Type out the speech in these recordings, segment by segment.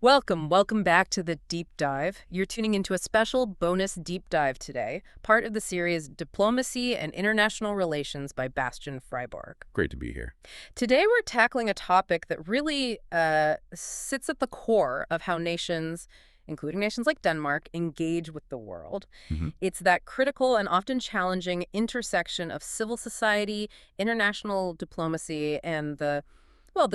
Welcome back to the Deep Dive. You're tuning into a special bonus deep dive today, part of the series Diplomacy and International Relations by Bastian Freiberg. Great to be here. Today we're tackling a topic that really sits at the core of how nations, including nations like Denmark, engage with the world. It's that critical and often challenging intersection of civil society, international diplomacy, and the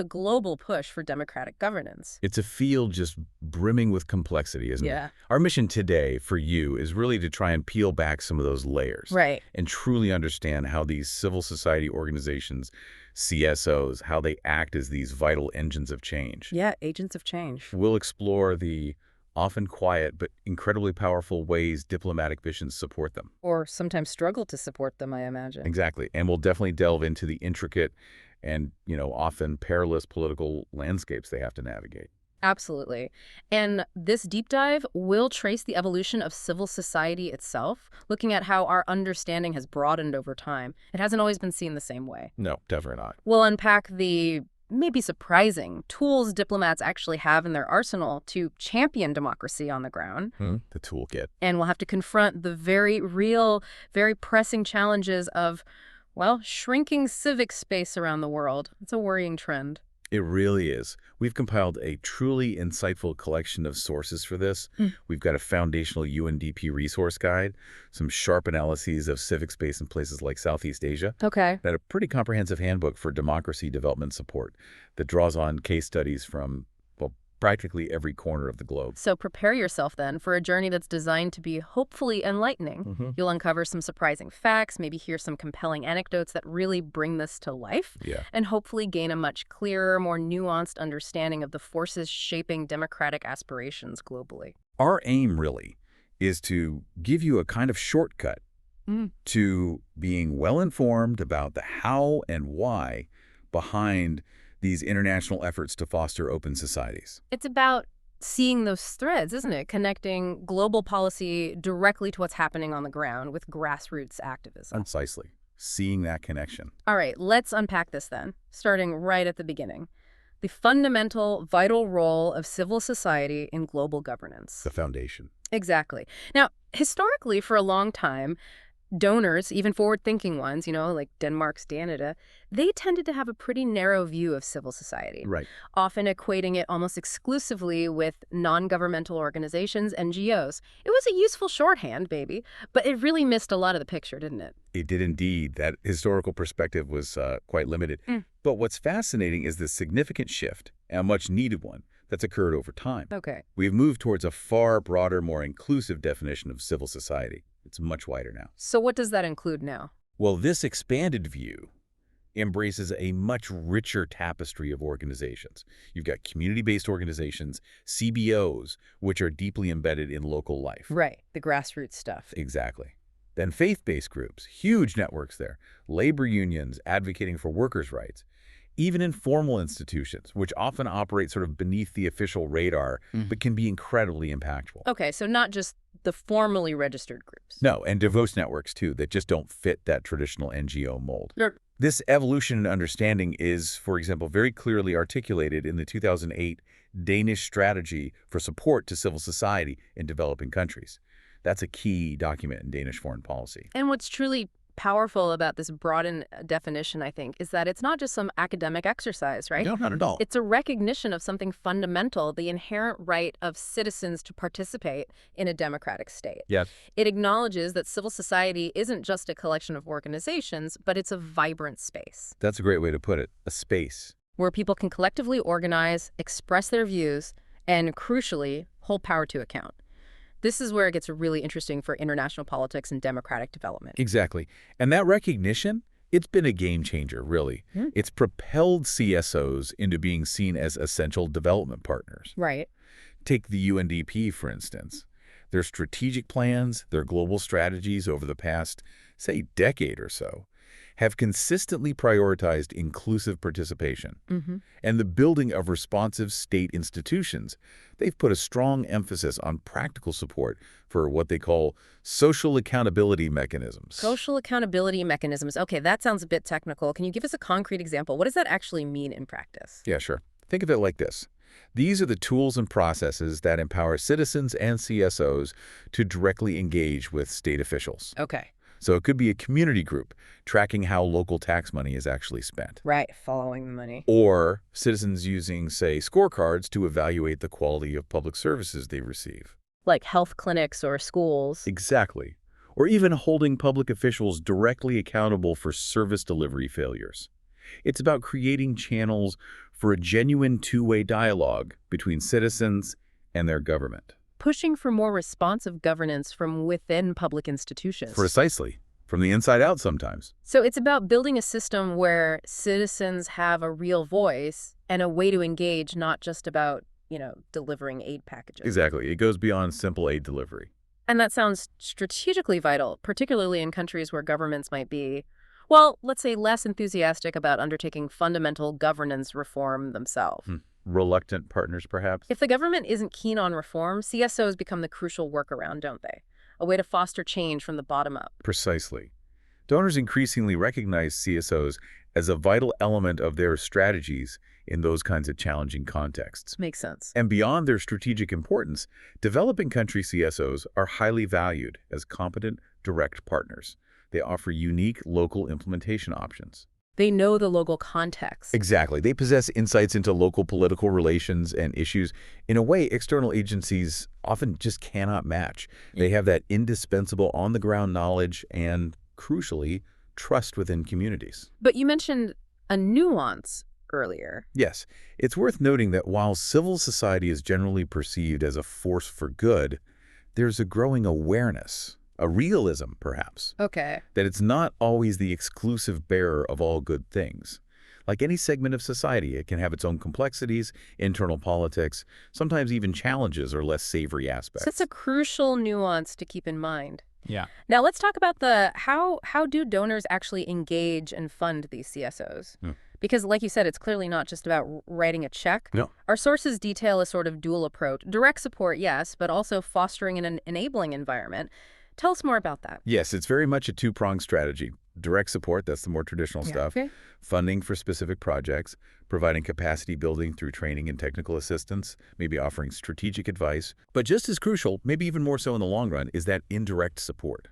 global push for democratic governance. It's a field just brimming with complexity, isn't it? Yeah. Our mission today for you is really to try and peel back some of those layers. Right. And truly understand how these civil society organizations, CSOs, how they act as these vital engines of change. Yeah, agents of change. We'll explore the often quiet but incredibly powerful ways diplomatic missions support them. Or sometimes struggle to support them, I imagine. Exactly. And we'll definitely delve into the intricate and, often perilous political landscapes they have to navigate. Absolutely. And this deep dive will trace the evolution of civil society itself, looking at how our understanding has broadened over time. It hasn't always been seen the same way. No, definitely not. We'll unpack the maybe surprising tools diplomats actually have in their arsenal to champion democracy on the ground. The toolkit. And we'll have to confront the very real, very pressing challenges of, shrinking civic space around the world. It's a worrying trend. It really is. We've compiled a truly insightful collection of sources for this. We've got a foundational UNDP resource guide, some sharp analyses of civic space in places like Southeast Asia, Okay. and a pretty comprehensive handbook for democracy development support that draws on case studies from, practically every corner of the globe. So prepare yourself then for a journey that's designed to be hopefully enlightening. You'll uncover some surprising facts, maybe hear some compelling anecdotes that really bring this to life, and hopefully gain a much clearer, more nuanced understanding of the forces shaping democratic aspirations globally. Our aim really is to give you a kind of shortcut to being well-informed about the how and why behind these international efforts to foster open societies. It's about seeing those threads, isn't it? Connecting global policy directly to what's happening on the ground with grassroots activism. Precisely. Seeing that connection. All right, let's unpack this then, starting right at the beginning. The fundamental, vital role of civil society in global governance. The foundation. Exactly. Now, historically, for a long time, donors, even forward-thinking ones, like Denmark's Canada, they tended to have a pretty narrow view of civil society, Right. often equating it almost exclusively with non-governmental organizations, NGOs. It was a useful shorthand, baby, but it really missed a lot of the picture, didn't it? It did indeed. That historical perspective was quite limited. But what's fascinating is the significant shift, and a much needed one, that's occurred over time. Okay. We've moved towards a far broader, more inclusive definition of civil society. It's much wider now. So what does that include now? Well, this expanded view embraces a much richer tapestry of organizations. You've got community-based organizations, CBOs, which are deeply embedded in local life. Right, the grassroots stuff. Exactly. Then faith-based groups, huge networks there, labor unions advocating for workers' rights, even informal institutions, which often operate sort of beneath the official radar, but can be incredibly impactful. Okay, so not just the formally registered groups. No, and diverse networks, too, that just don't fit that traditional NGO mold. Sure. This evolution in understanding is, for example, very clearly articulated in the 2008 Danish Strategy for Support to Civil Society in Developing Countries. That's a key document in Danish foreign policy. And what's truly powerful about this broadened definition, I think, is that it's not just some academic exercise, right? No, not at all. It's a recognition of something fundamental, the inherent right of citizens to participate in a democratic state. Yes. It acknowledges that civil society isn't just a collection of organizations, but it's a vibrant space That's a great way to put it. A space. where people can collectively organize, express their views, and crucially, hold power to account. This is where it gets really interesting for international politics and democratic development. Exactly. And that recognition, it's been a game changer, really. It's propelled CSOs into being seen as essential development partners. Right. Take the UNDP, for instance. Their strategic plans, their global strategies over the past, say, decade or so, have consistently prioritized inclusive participation and the building of responsive state institutions. They've put a strong emphasis on practical support for what they call social accountability mechanisms. Social accountability mechanisms. Okay, that sounds a bit technical. Can you give us a concrete example? What does that actually mean in practice? Yeah, sure. Think of it like this. These are the tools and processes that empower citizens and CSOs to directly engage with state officials. Okay. So it could be a community group tracking how local tax money is actually spent. Right, following the money. Or citizens using, say, scorecards to evaluate the quality of public services they receive. Like health clinics or schools. Exactly. Or even holding public officials directly accountable for service delivery failures. It's about creating channels for a genuine two-way dialogue between citizens and their government. Pushing for more responsive governance from within public institutions. Precisely. From the inside out sometimes. So it's about building a system where citizens have a real voice and a way to engage, not just about, delivering aid packages. Exactly. It goes beyond simple aid delivery. And that sounds strategically vital, particularly in countries where governments might be, well, let's say less enthusiastic about undertaking fundamental governance reform themselves. Reluctant partners, perhaps? If the government isn't keen on reform, CSOs become the crucial workaround, don't they? A way to foster change from the bottom up. Precisely. Donors increasingly recognize CSOs as a vital element of their strategies in those kinds of challenging contexts. Makes sense. And beyond their strategic importance, developing country CSOs are highly valued as competent, direct partners. They offer unique local implementation options. They know the local context. Exactly. They possess insights into local political relations and issues in a way external agencies often just cannot match. They have that indispensable on-the-ground knowledge and, crucially, trust within communities. But you mentioned a nuance earlier. Yes, it's worth noting that while civil society is generally perceived as a force for good, there's a growing awareness, a realism perhaps, Okay. that it's not always the exclusive bearer of all good things. Like any segment of society, it can have its own complexities, internal politics, sometimes even challenges or less savory aspects. So that's a crucial nuance to keep in mind. Yeah. Now let's talk about the how do donors actually engage and fund these CSOs? Because like you said, it's clearly not just about writing a check. No. Our sources detail a sort of dual approach. Direct support, yes, but also fostering an enabling environment. Tell us more about that. Yes, it's very much a two-pronged strategy. Direct support, that's the more traditional stuff. Okay. Funding for specific projects, providing capacity building through training and technical assistance, maybe offering strategic advice. But just as crucial, maybe even more so in the long run, is that indirect support.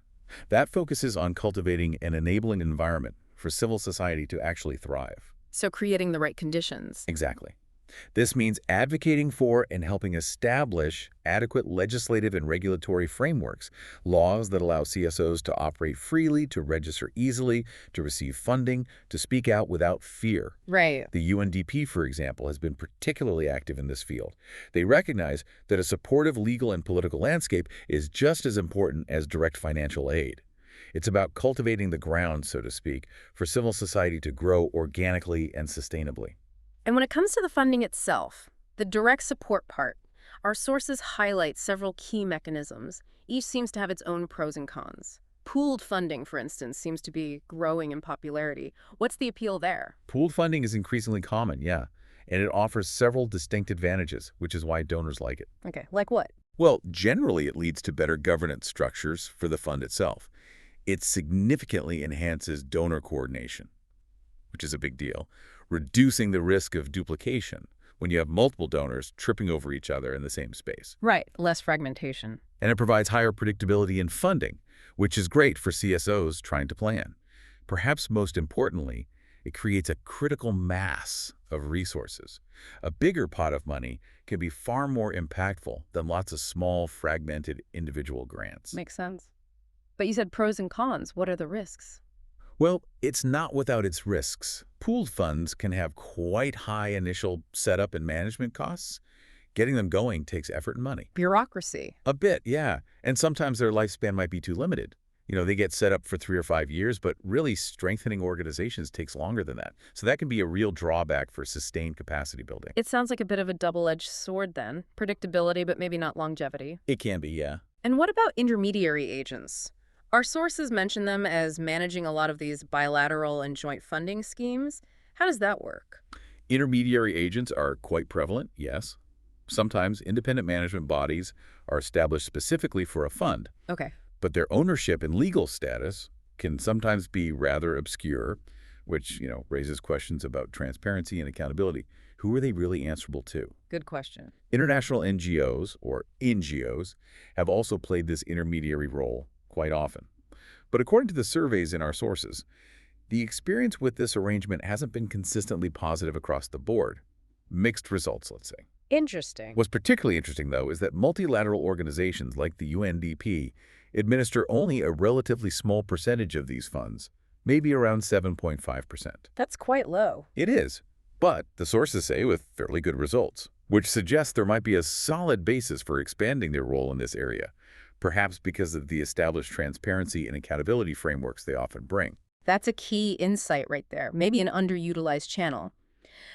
That focuses on cultivating an enabling environment for civil society to actually thrive. So creating the right conditions. Exactly. This means advocating for and helping establish adequate legislative and regulatory frameworks, laws that allow CSOs to operate freely, to register easily, to receive funding, to speak out without fear. Right. The UNDP, for example, has been particularly active in this field. They recognize that a supportive legal and political landscape is just as important as direct financial aid. It's about cultivating the ground, so to speak, for civil society to grow organically and sustainably. And when it comes to the funding itself, the direct support part, our sources highlight several key mechanisms. Each seems to have its own pros and cons. Pooled funding, for instance, seems to be growing in popularity. What's the appeal there? Pooled funding is increasingly common, yeah, and it offers several distinct advantages, which is why donors like it. Okay, like what? Well, generally it leads to better governance structures for the fund itself. It significantly enhances donor coordination, which is a big deal, reducing the risk of duplication when you have multiple donors tripping over each other in the same space. Right, less fragmentation. And it provides higher predictability in funding, which is great for CSOs trying to plan. Perhaps most importantly, it creates a critical mass of resources. A bigger pot of money can be far more impactful than lots of small, fragmented individual grants. Makes sense. But you said pros and cons. What are the risks? Well, it's not without its risks. Pooled funds can have quite high initial setup and management costs. Getting them going takes effort and money. Bureaucracy. A bit, yeah. And sometimes their lifespan might be too limited. They get set up for 3 or 5 years, but really strengthening organizations takes longer than that. So that can be a real drawback for sustained capacity building. It sounds like a bit of a double-edged sword then. Predictability, but maybe not longevity. It can be, yeah. And what about intermediary agents? Our sources mention them as managing a lot of these bilateral and joint funding schemes. How does that work? Intermediary agents are quite prevalent, yes. Sometimes independent management bodies are established specifically for a fund. Okay. But their ownership and legal status can sometimes be rather obscure, which, raises questions about transparency and accountability. Who are they really answerable to? Good question. International NGOs, or NGOs, have also played this intermediary role quite often. But according to the surveys in our sources, the experience with this arrangement hasn't been consistently positive across the board. Mixed results, let's say. Interesting. What's particularly interesting, though, is that multilateral organizations like the UNDP administer only a relatively small percentage of these funds, maybe around 7.5%. That's quite low. It is, but the sources say with fairly good results, which suggests there might be a solid basis for expanding their role in this area, perhaps because of the established transparency and accountability frameworks they often bring. That's a key insight right there, maybe an underutilized channel.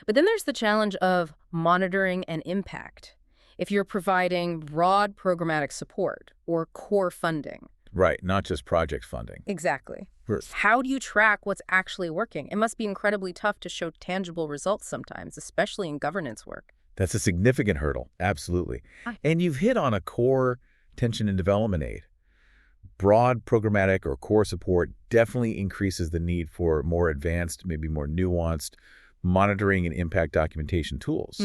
But then there's the challenge of monitoring and impact. If you're providing broad programmatic support or core funding. Right, not just project funding. Exactly. First. How do you track what's actually working? It must be incredibly tough to show tangible results sometimes, especially in governance work. That's a significant hurdle, absolutely. Hi. And you've hit on a core tension in development aid. Broad programmatic or core support definitely increases the need for more advanced, maybe more nuanced monitoring and impact documentation tools.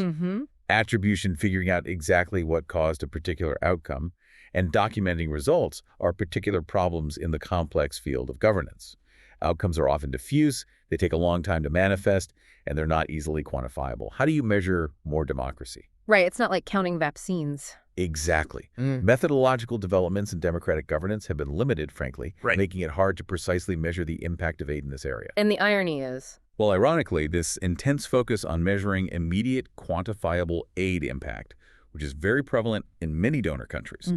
Attribution, figuring out exactly what caused a particular outcome, and documenting results are particular problems in the complex field of governance. Outcomes are often diffuse, they take a long time to manifest, and they're not easily quantifiable. How do you measure more democracy? Right, it's not like counting vaccines. Exactly. Methodological developments in democratic governance have been limited, frankly, making it hard to precisely measure the impact of aid in this area. And the irony is? Well, ironically, this intense focus on measuring immediate, quantifiable aid impact, which is very prevalent in many donor countries,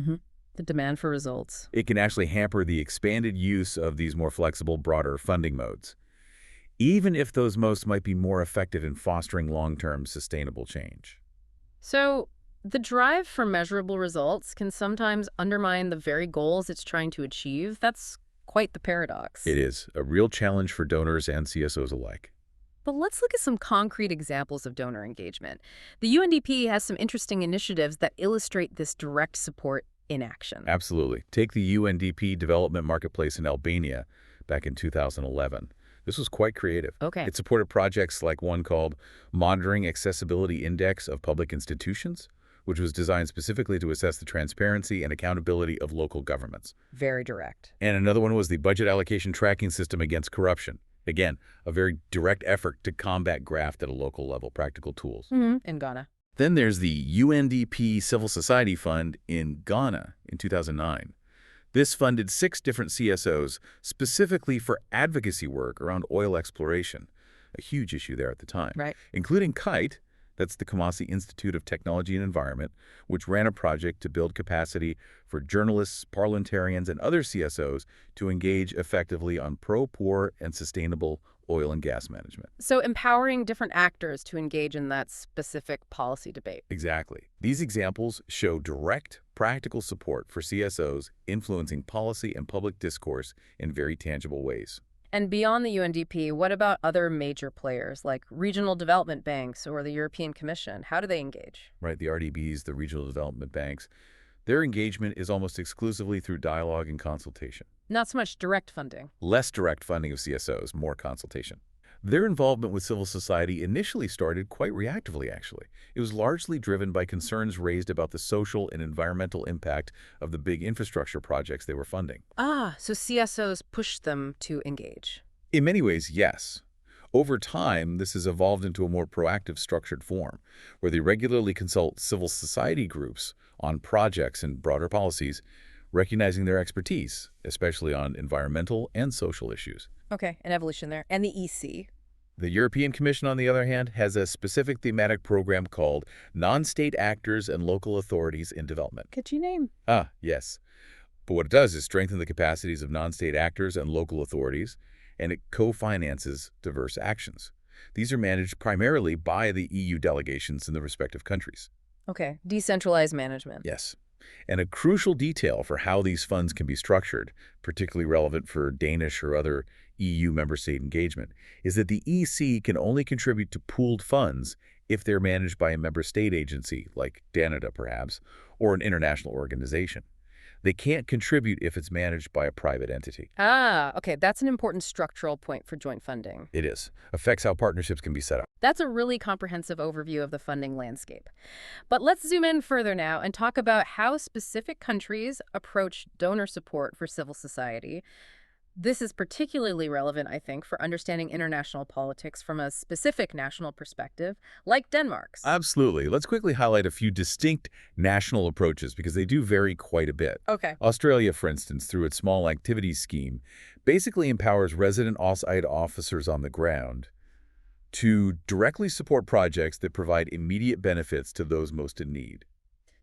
The demand for results. it can actually hamper the expanded use of these more flexible, broader funding modes, even if those modes might be more effective in fostering long-term sustainable change. So, the drive for measurable results can sometimes undermine the very goals it's trying to achieve. That's quite the paradox. It is a real challenge for donors and CSOs alike. But let's look at some concrete examples of donor engagement. The UNDP has some interesting initiatives that illustrate this direct support in action. Absolutely. Take the UNDP Development Marketplace in Albania back in 2011. This was quite creative. Okay. It supported projects like one called Monitoring Accessibility Index of Public Institutions, which was designed specifically to assess the transparency and accountability of local governments. Very direct. And another one was the Budget Allocation Tracking System Against Corruption. Again, a very direct effort to combat graft at a local level, practical tools. In Ghana. Then there's the UNDP Civil Society Fund in Ghana in 2009. This funded 6 different CSOs specifically for advocacy work around oil exploration, a huge issue there at the time, including KITE, that's the Kumasi Institute of Technology and Environment, which ran a project to build capacity for journalists, parliamentarians, and other CSOs to engage effectively on pro-poor and sustainable oil and gas management. So empowering different actors to engage in that specific policy debate. Exactly. These examples show direct, practical support for CSOs influencing policy and public discourse in very tangible ways. And beyond the UNDP, what about other major players like regional development banks or the European Commission? How do they engage? Right, the RDBs, the regional development banks, their engagement is almost exclusively through dialogue and consultation. Not so much direct funding. Less direct funding of CSOs, more consultation. Their involvement with civil society initially started quite reactively, actually. It was largely driven by concerns raised about the social and environmental impact of the big infrastructure projects they were funding. So CSOs pushed them to engage. In many ways, yes. Over time, this has evolved into a more proactive, structured form, where they regularly consult civil society groups on projects and broader policies, recognizing their expertise, especially on environmental and social issues. Okay, an evolution there. And the EC? The European Commission, on the other hand, has a specific thematic program called Non-State Actors and Local Authorities in Development. Could you name? Yes. But what it does is strengthen the capacities of non-state actors and local authorities, and it co-finances diverse actions. These are managed primarily by the EU delegations in the respective countries. Okay, decentralized management. Yes. And a crucial detail for how these funds can be structured, particularly relevant for Danish or other EU member state engagement, is that the EC can only contribute to pooled funds if they're managed by a member state agency, like Canada perhaps, or an international organization. They can't contribute if it's managed by a private entity. Ah, okay, that's an important structural point for joint funding. It is. Affects how partnerships can be set up. That's a really comprehensive overview of the funding landscape. But let's zoom in further now and talk about how specific countries approach donor support for civil society. This is particularly relevant, I think, for understanding international politics from a specific national perspective, like Denmark's. Absolutely. Let's quickly highlight a few distinct national approaches because they do vary quite a bit. Okay. Australia, for instance, through its small activities scheme, basically empowers resident OSAID officers on the ground to directly support projects that provide immediate benefits to those most in need.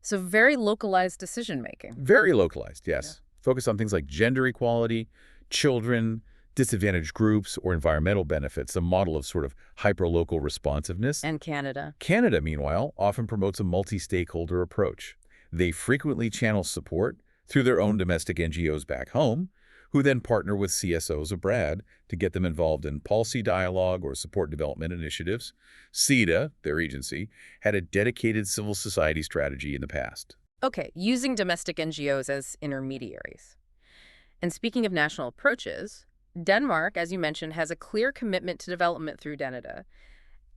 So very localized decision making. Very localized, yes. Yeah. Focus on things like gender equality, children, disadvantaged groups, or environmental benefits, a model of sort of hyperlocal responsiveness. And Canada. Canada, meanwhile, often promotes a multi-stakeholder approach. They frequently channel support through their own domestic NGOs back home, who then partner with CSOs abroad to get them involved in policy dialogue or support development initiatives. CEDA, their agency, had a dedicated civil society strategy in the past. Okay, using domestic NGOs as intermediaries. And speaking of national approaches, Denmark, as you mentioned, has a clear commitment to development through Canada.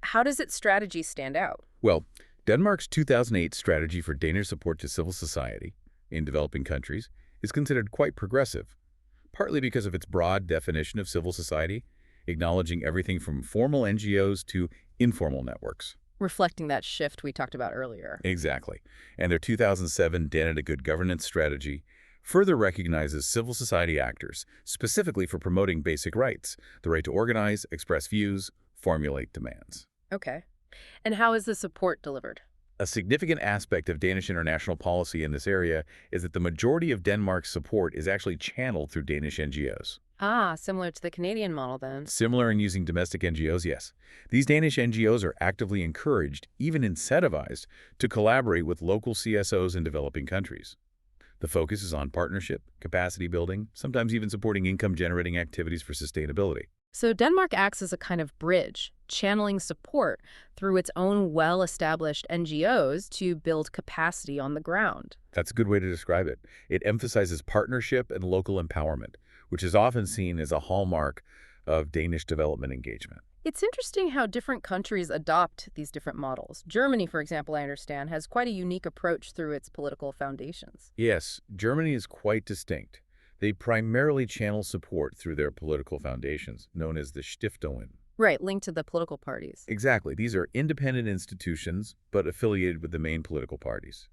How does its strategy stand out? Well, Denmark's 2008 strategy for Danish support to civil society in developing countries is considered quite progressive, partly because of its broad definition of civil society, acknowledging everything from formal NGOs to informal networks. Reflecting that shift we talked about earlier. Exactly. And their 2007 Canada Good Governance strategy further recognizes civil society actors, specifically for promoting basic rights, the right to organize, express views, formulate demands. Okay. And how is the support delivered? A significant aspect of Danish international policy in this area is that the majority of Denmark's support is actually channeled through Danish NGOs. Ah, similar to the Canadian model then. Similar in using domestic NGOs, yes. These Danish NGOs are actively encouraged, even incentivized, to collaborate with local CSOs in developing countries. The focus is on partnership, capacity building, sometimes even supporting income-generating activities for sustainability. So Denmark acts as a kind of bridge, channeling support through its own well-established NGOs to build capacity on the ground. That's a good way to describe it. It emphasizes partnership and local empowerment, which is often seen as a hallmark of Danish development engagement. It's interesting how different countries adopt these different models. Germany, for example, I understand, has quite a unique approach through its political foundations. Yes, Germany is quite distinct. They primarily channel support through their political foundations, known as the Stiftungen. Right, linked to the political parties. Exactly. These are independent institutions, but affiliated with the main political parties.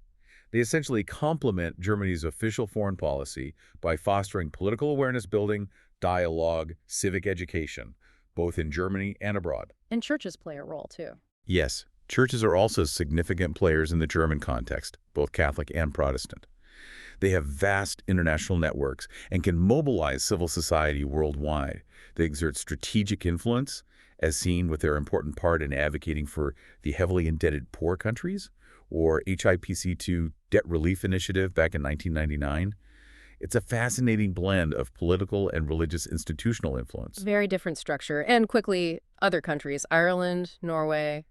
They essentially complement Germany's official foreign policy by fostering political awareness building, dialogue, civic education, both in Germany and abroad. And churches play a role, too. Yes, churches are also significant players in the German context, both Catholic and Protestant. They have vast international networks and can mobilize civil society worldwide. They exert strategic influence, as seen with their important part in advocating for the heavily indebted poor countries, or HIPC2 debt relief initiative back in 1999. It's a fascinating blend of political and religious institutional influence. Very different structure. And quickly, other countries, Ireland, Norway,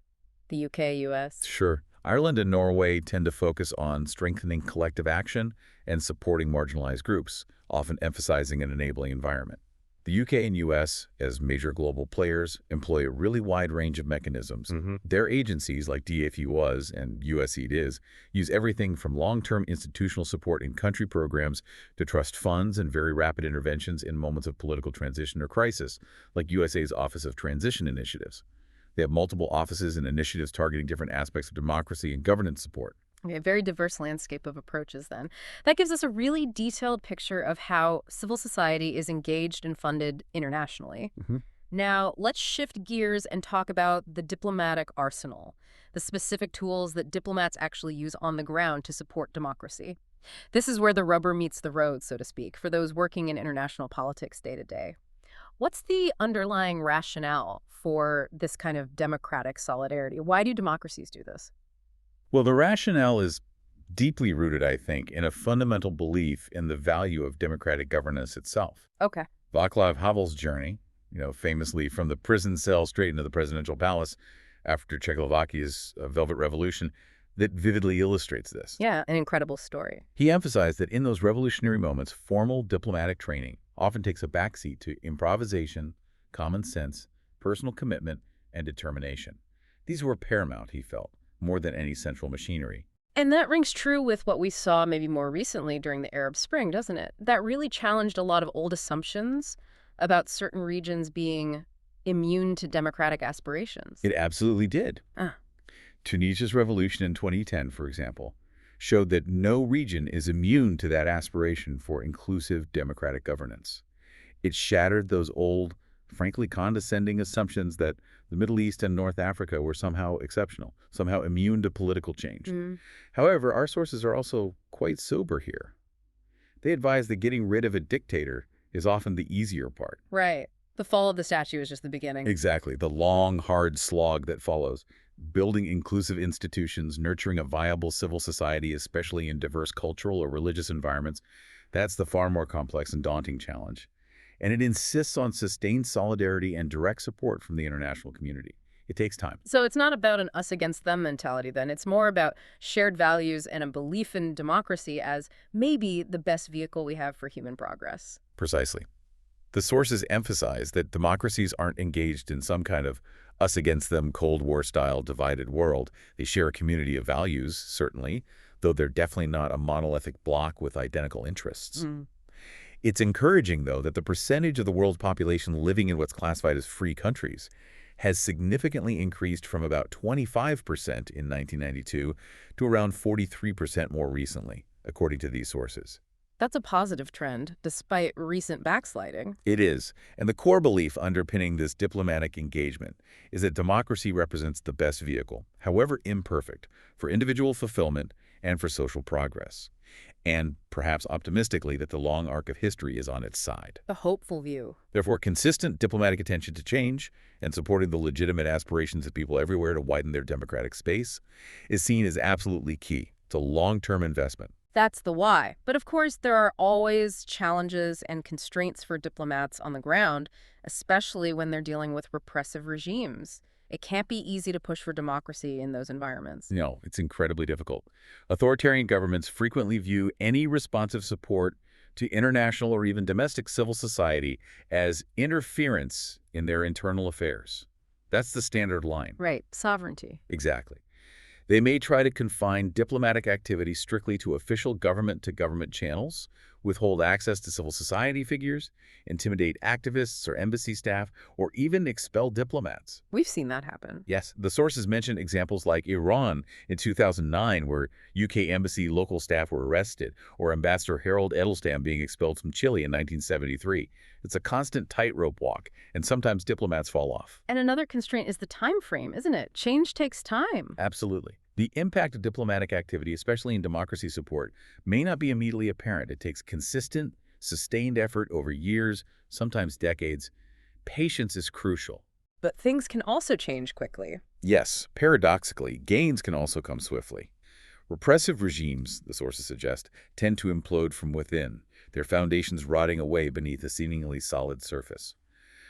the UK, US. Sure. Ireland and Norway tend to focus on strengthening collective action and supporting marginalized groups, often emphasizing an enabling environment. The UK and US, as major global players, employ a really wide range of mechanisms. Their agencies, like DFE was and USAID is, use everything from long-term institutional support in country programs to trust funds and very rapid interventions in moments of political transition or crisis, like USAID's Office of Transition Initiatives. They have multiple offices and initiatives targeting different aspects of democracy and governance support. Okay, very diverse landscape of approaches then. That gives us a really detailed picture of how civil society is engaged and funded internationally. Now, let's shift gears and talk about the diplomatic arsenal, the specific tools that diplomats actually use on the ground to support democracy. This is where the rubber meets the road, so to speak, for those working in international politics day to day. What's the underlying rationale for this kind of democratic solidarity? Why do democracies do this? Well, the rationale is deeply rooted, I think, in a fundamental belief in the value of democratic governance itself. Okay. Václav Havel's journey, famously from the prison cell straight into the presidential palace after Czechoslovakia's Velvet Revolution, that vividly illustrates this. Yeah, an incredible story. He emphasized that in those revolutionary moments, formal diplomatic training often takes a backseat to improvisation, common sense, personal commitment, and determination. These were paramount, he felt, more than any central machinery. And that rings true with what we saw maybe more recently during the Arab Spring, doesn't it? That really challenged a lot of old assumptions about certain regions being immune to democratic aspirations. It absolutely did. Ah, Tunisia's revolution in 2010, for example, showed that no region is immune to that aspiration for inclusive democratic governance. It shattered those old, frankly condescending assumptions that the Middle East and North Africa were somehow exceptional, somehow immune to political change. However, our sources are also quite sober here. They advise that getting rid of a dictator is often the easier part. right. The fall of the statue is just the beginning. Exactly, the long, hard slog that follows. Building inclusive institutions, nurturing a viable civil society, especially in diverse cultural or religious environments, that's the far more complex and daunting challenge. And it insists on sustained solidarity and direct support from the international community. It takes time. So it's not about an us against them mentality then. It's more about shared values and a belief in democracy as maybe the best vehicle we have for human progress. Precisely. The sources emphasize that democracies aren't engaged in some kind of us-against-them Cold War-style divided world. They share a community of values, certainly, though they're definitely not a monolithic bloc with identical interests. It's encouraging, though, that the percentage of the world's population living in what's classified as free countries has significantly increased from about 25% in 1992 to around 43% more recently, according to these sources. That's a positive trend, despite recent backsliding. It is, and the core belief underpinning this diplomatic engagement is that democracy represents the best vehicle, however imperfect, for individual fulfillment and for social progress. And, perhaps optimistically, that the long arc of history is on its side. The hopeful view. Therefore, consistent diplomatic attention to change and supporting the legitimate aspirations of people everywhere to widen their democratic space is seen as absolutely key. It's a long-term investment. That's the why. But of course, there are always challenges and constraints for diplomats on the ground, especially when they're dealing with repressive regimes. It can't be easy to push for democracy in those environments. No, it's incredibly difficult. Authoritarian governments frequently view any responsive support to international or even domestic civil society as interference in their internal affairs. That's the standard line. Right. Sovereignty. Exactly. They may try to confine diplomatic activity strictly to official government-to-government channels, withhold access to civil society figures, intimidate activists or embassy staff, or even expel diplomats. We've seen that happen. Yes, the sources mention examples like Iran in 2009, where UK embassy local staff were arrested, or Ambassador Harold Edelstam being expelled from Chile in 1973. It's a constant tightrope walk, and sometimes diplomats fall off. And another constraint is the time frame, isn't it? Change takes time. Absolutely. The impact of diplomatic activity, especially in democracy support, may not be immediately apparent. It takes consistent, sustained effort over years, sometimes decades. Patience is crucial. But things can also change quickly. Yes, paradoxically, gains can also come swiftly. Repressive regimes, the sources suggest, tend to implode from within, their foundations rotting away beneath a seemingly solid surface.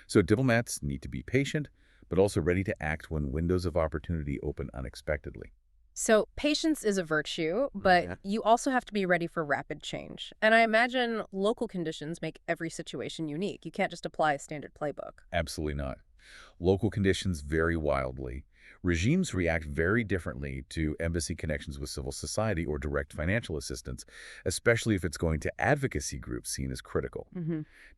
So diplomats need to be patient, but also ready to act when windows of opportunity open unexpectedly. So patience is a virtue, but you also have to be ready for rapid change. And I imagine local conditions make every situation unique. You can't just apply a standard playbook. Absolutely not. Local conditions vary wildly. Regimes react very differently to embassy connections with civil society or direct financial assistance, especially if it's going to advocacy groups seen as critical.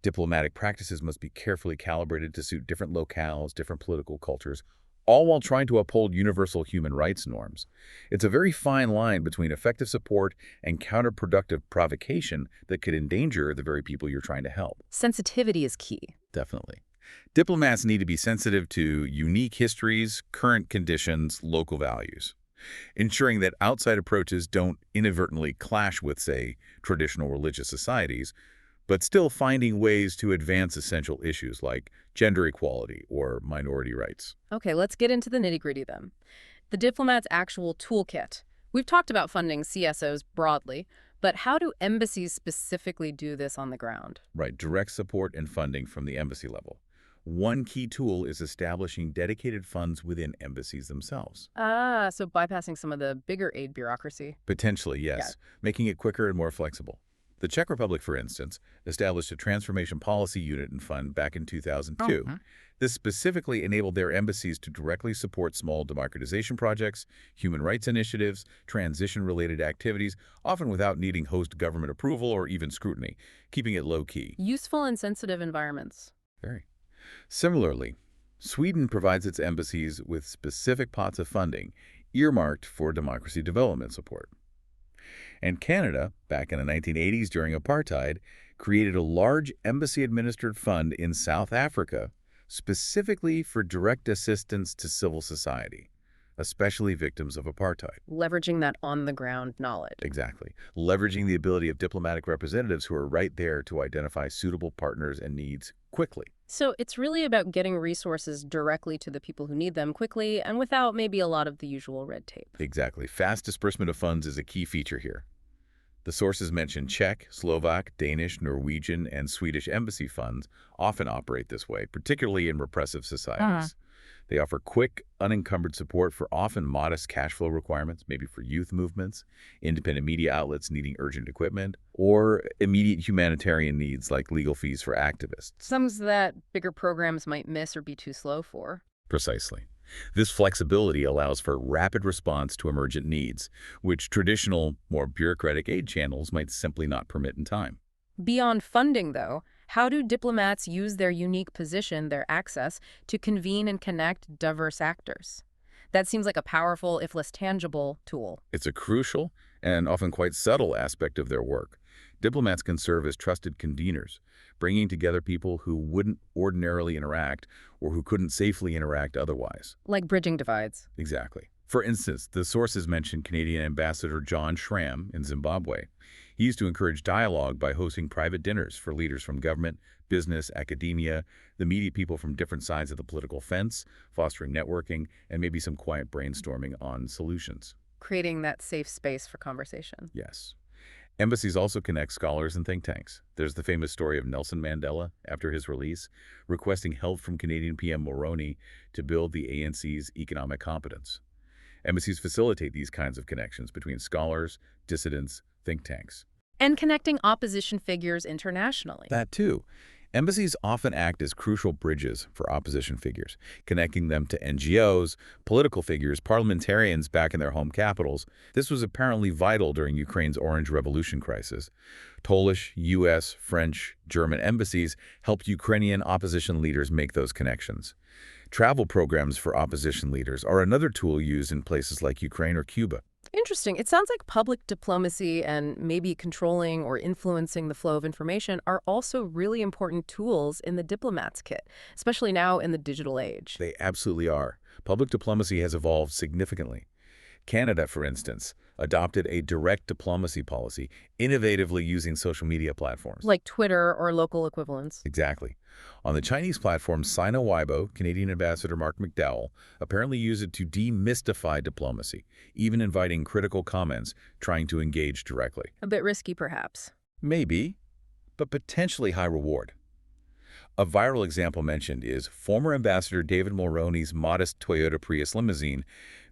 Diplomatic practices must be carefully calibrated to suit different locales, different political cultures, all while trying to uphold universal human rights norms. It's a very fine line between effective support and counterproductive provocation that could endanger the very people you're trying to help. Sensitivity is key. Definitely. Diplomats need to be sensitive to unique histories, current conditions, local values, ensuring that outside approaches don't inadvertently clash with, say, traditional religious societies, but still finding ways to advance essential issues like gender equality or minority rights. Okay, let's get into the nitty-gritty then. The diplomat's actual toolkit. We've talked about funding CSOs broadly, but how do embassies specifically do this on the ground? Right, direct support and funding from the embassy level. One key tool is establishing dedicated funds within embassies themselves. Ah, so bypassing some of the bigger aid bureaucracy. Potentially, Yeah. yes, making it quicker and more flexible. The Czech Republic, for instance, established a transformation policy unit and fund back in 2002. Mhm. This specifically enabled their embassies to directly support small democratization projects, human rights initiatives, transition-related activities, often without needing host government approval or even scrutiny, keeping it low-key. Useful and sensitive environments. Very. Similarly, Sweden provides its embassies with specific pots of funding earmarked for democracy development support. And Canada, back in the 1980s during apartheid, created a large embassy-administered fund in South Africa specifically for direct assistance to civil society, especially victims of apartheid. Leveraging that on-the-ground knowledge. Exactly. Leveraging the ability of diplomatic representatives who are right there to identify suitable partners and needs quickly. So it's really about getting resources directly to the people who need them quickly and without maybe a lot of the usual red tape. Exactly. Fast disbursement of funds is a key feature here. The sources mention Czech, Slovak, Danish, Norwegian, and Swedish embassy funds often operate this way, particularly in repressive societies. They offer quick, unencumbered support for often modest cash flow requirements, maybe for youth movements, independent media outlets needing urgent equipment, or immediate humanitarian needs like legal fees for activists. Some that bigger programs might miss or be too slow for. Precisely. This flexibility allows for rapid response to emergent needs, which traditional, more bureaucratic aid channels might simply not permit in time. Beyond funding, though, how do diplomats use their unique position, their access, to convene and connect diverse actors? That seems like a powerful, if less tangible, tool. It's a crucial and often quite subtle aspect of their work. Diplomats can serve as trusted conveners, bringing together people who wouldn't ordinarily interact or who couldn't safely interact otherwise. Like bridging divides. Exactly. For instance, the sources mention Canadian Ambassador John Schramm in Zimbabwe. He used to encourage dialogue by hosting private dinners for leaders from government, business, academia, the media people from different sides of the political fence, fostering networking, and maybe some quiet brainstorming on solutions. Creating that safe space for conversation. Yes. Embassies also connect scholars and think tanks. There's the famous story of Nelson Mandela, after his release, requesting help from Canadian PM Mulroney to build the ANC's economic competence. Embassies facilitate these kinds of connections between scholars, dissidents, think tanks. And connecting opposition figures internationally. That too. Embassies often act as crucial bridges for opposition figures, connecting them to NGOs, political figures, parliamentarians back in their home capitals. This was apparently vital during Ukraine's Orange Revolution crisis. Polish, U.S., French, German embassies helped Ukrainian opposition leaders make those connections. Travel programs for opposition leaders are another tool used in places like Ukraine or Cuba. Interesting. It sounds like public diplomacy and maybe controlling or influencing the flow of information are also really important tools in the diplomat's kit, especially now in the digital age. They absolutely are. Public diplomacy has evolved significantly. Canada, for instance, adopted a direct diplomacy policy, innovatively using social media platforms. Like Twitter or local equivalents. Exactly. On the Chinese platform Sino Weibo, Canadian Ambassador Mark McDowell apparently used it to demystify diplomacy, even inviting critical comments, trying to engage directly. A bit risky, perhaps. Maybe, but potentially high reward. A viral example mentioned is former Ambassador David Mulroney's modest Toyota Prius limousine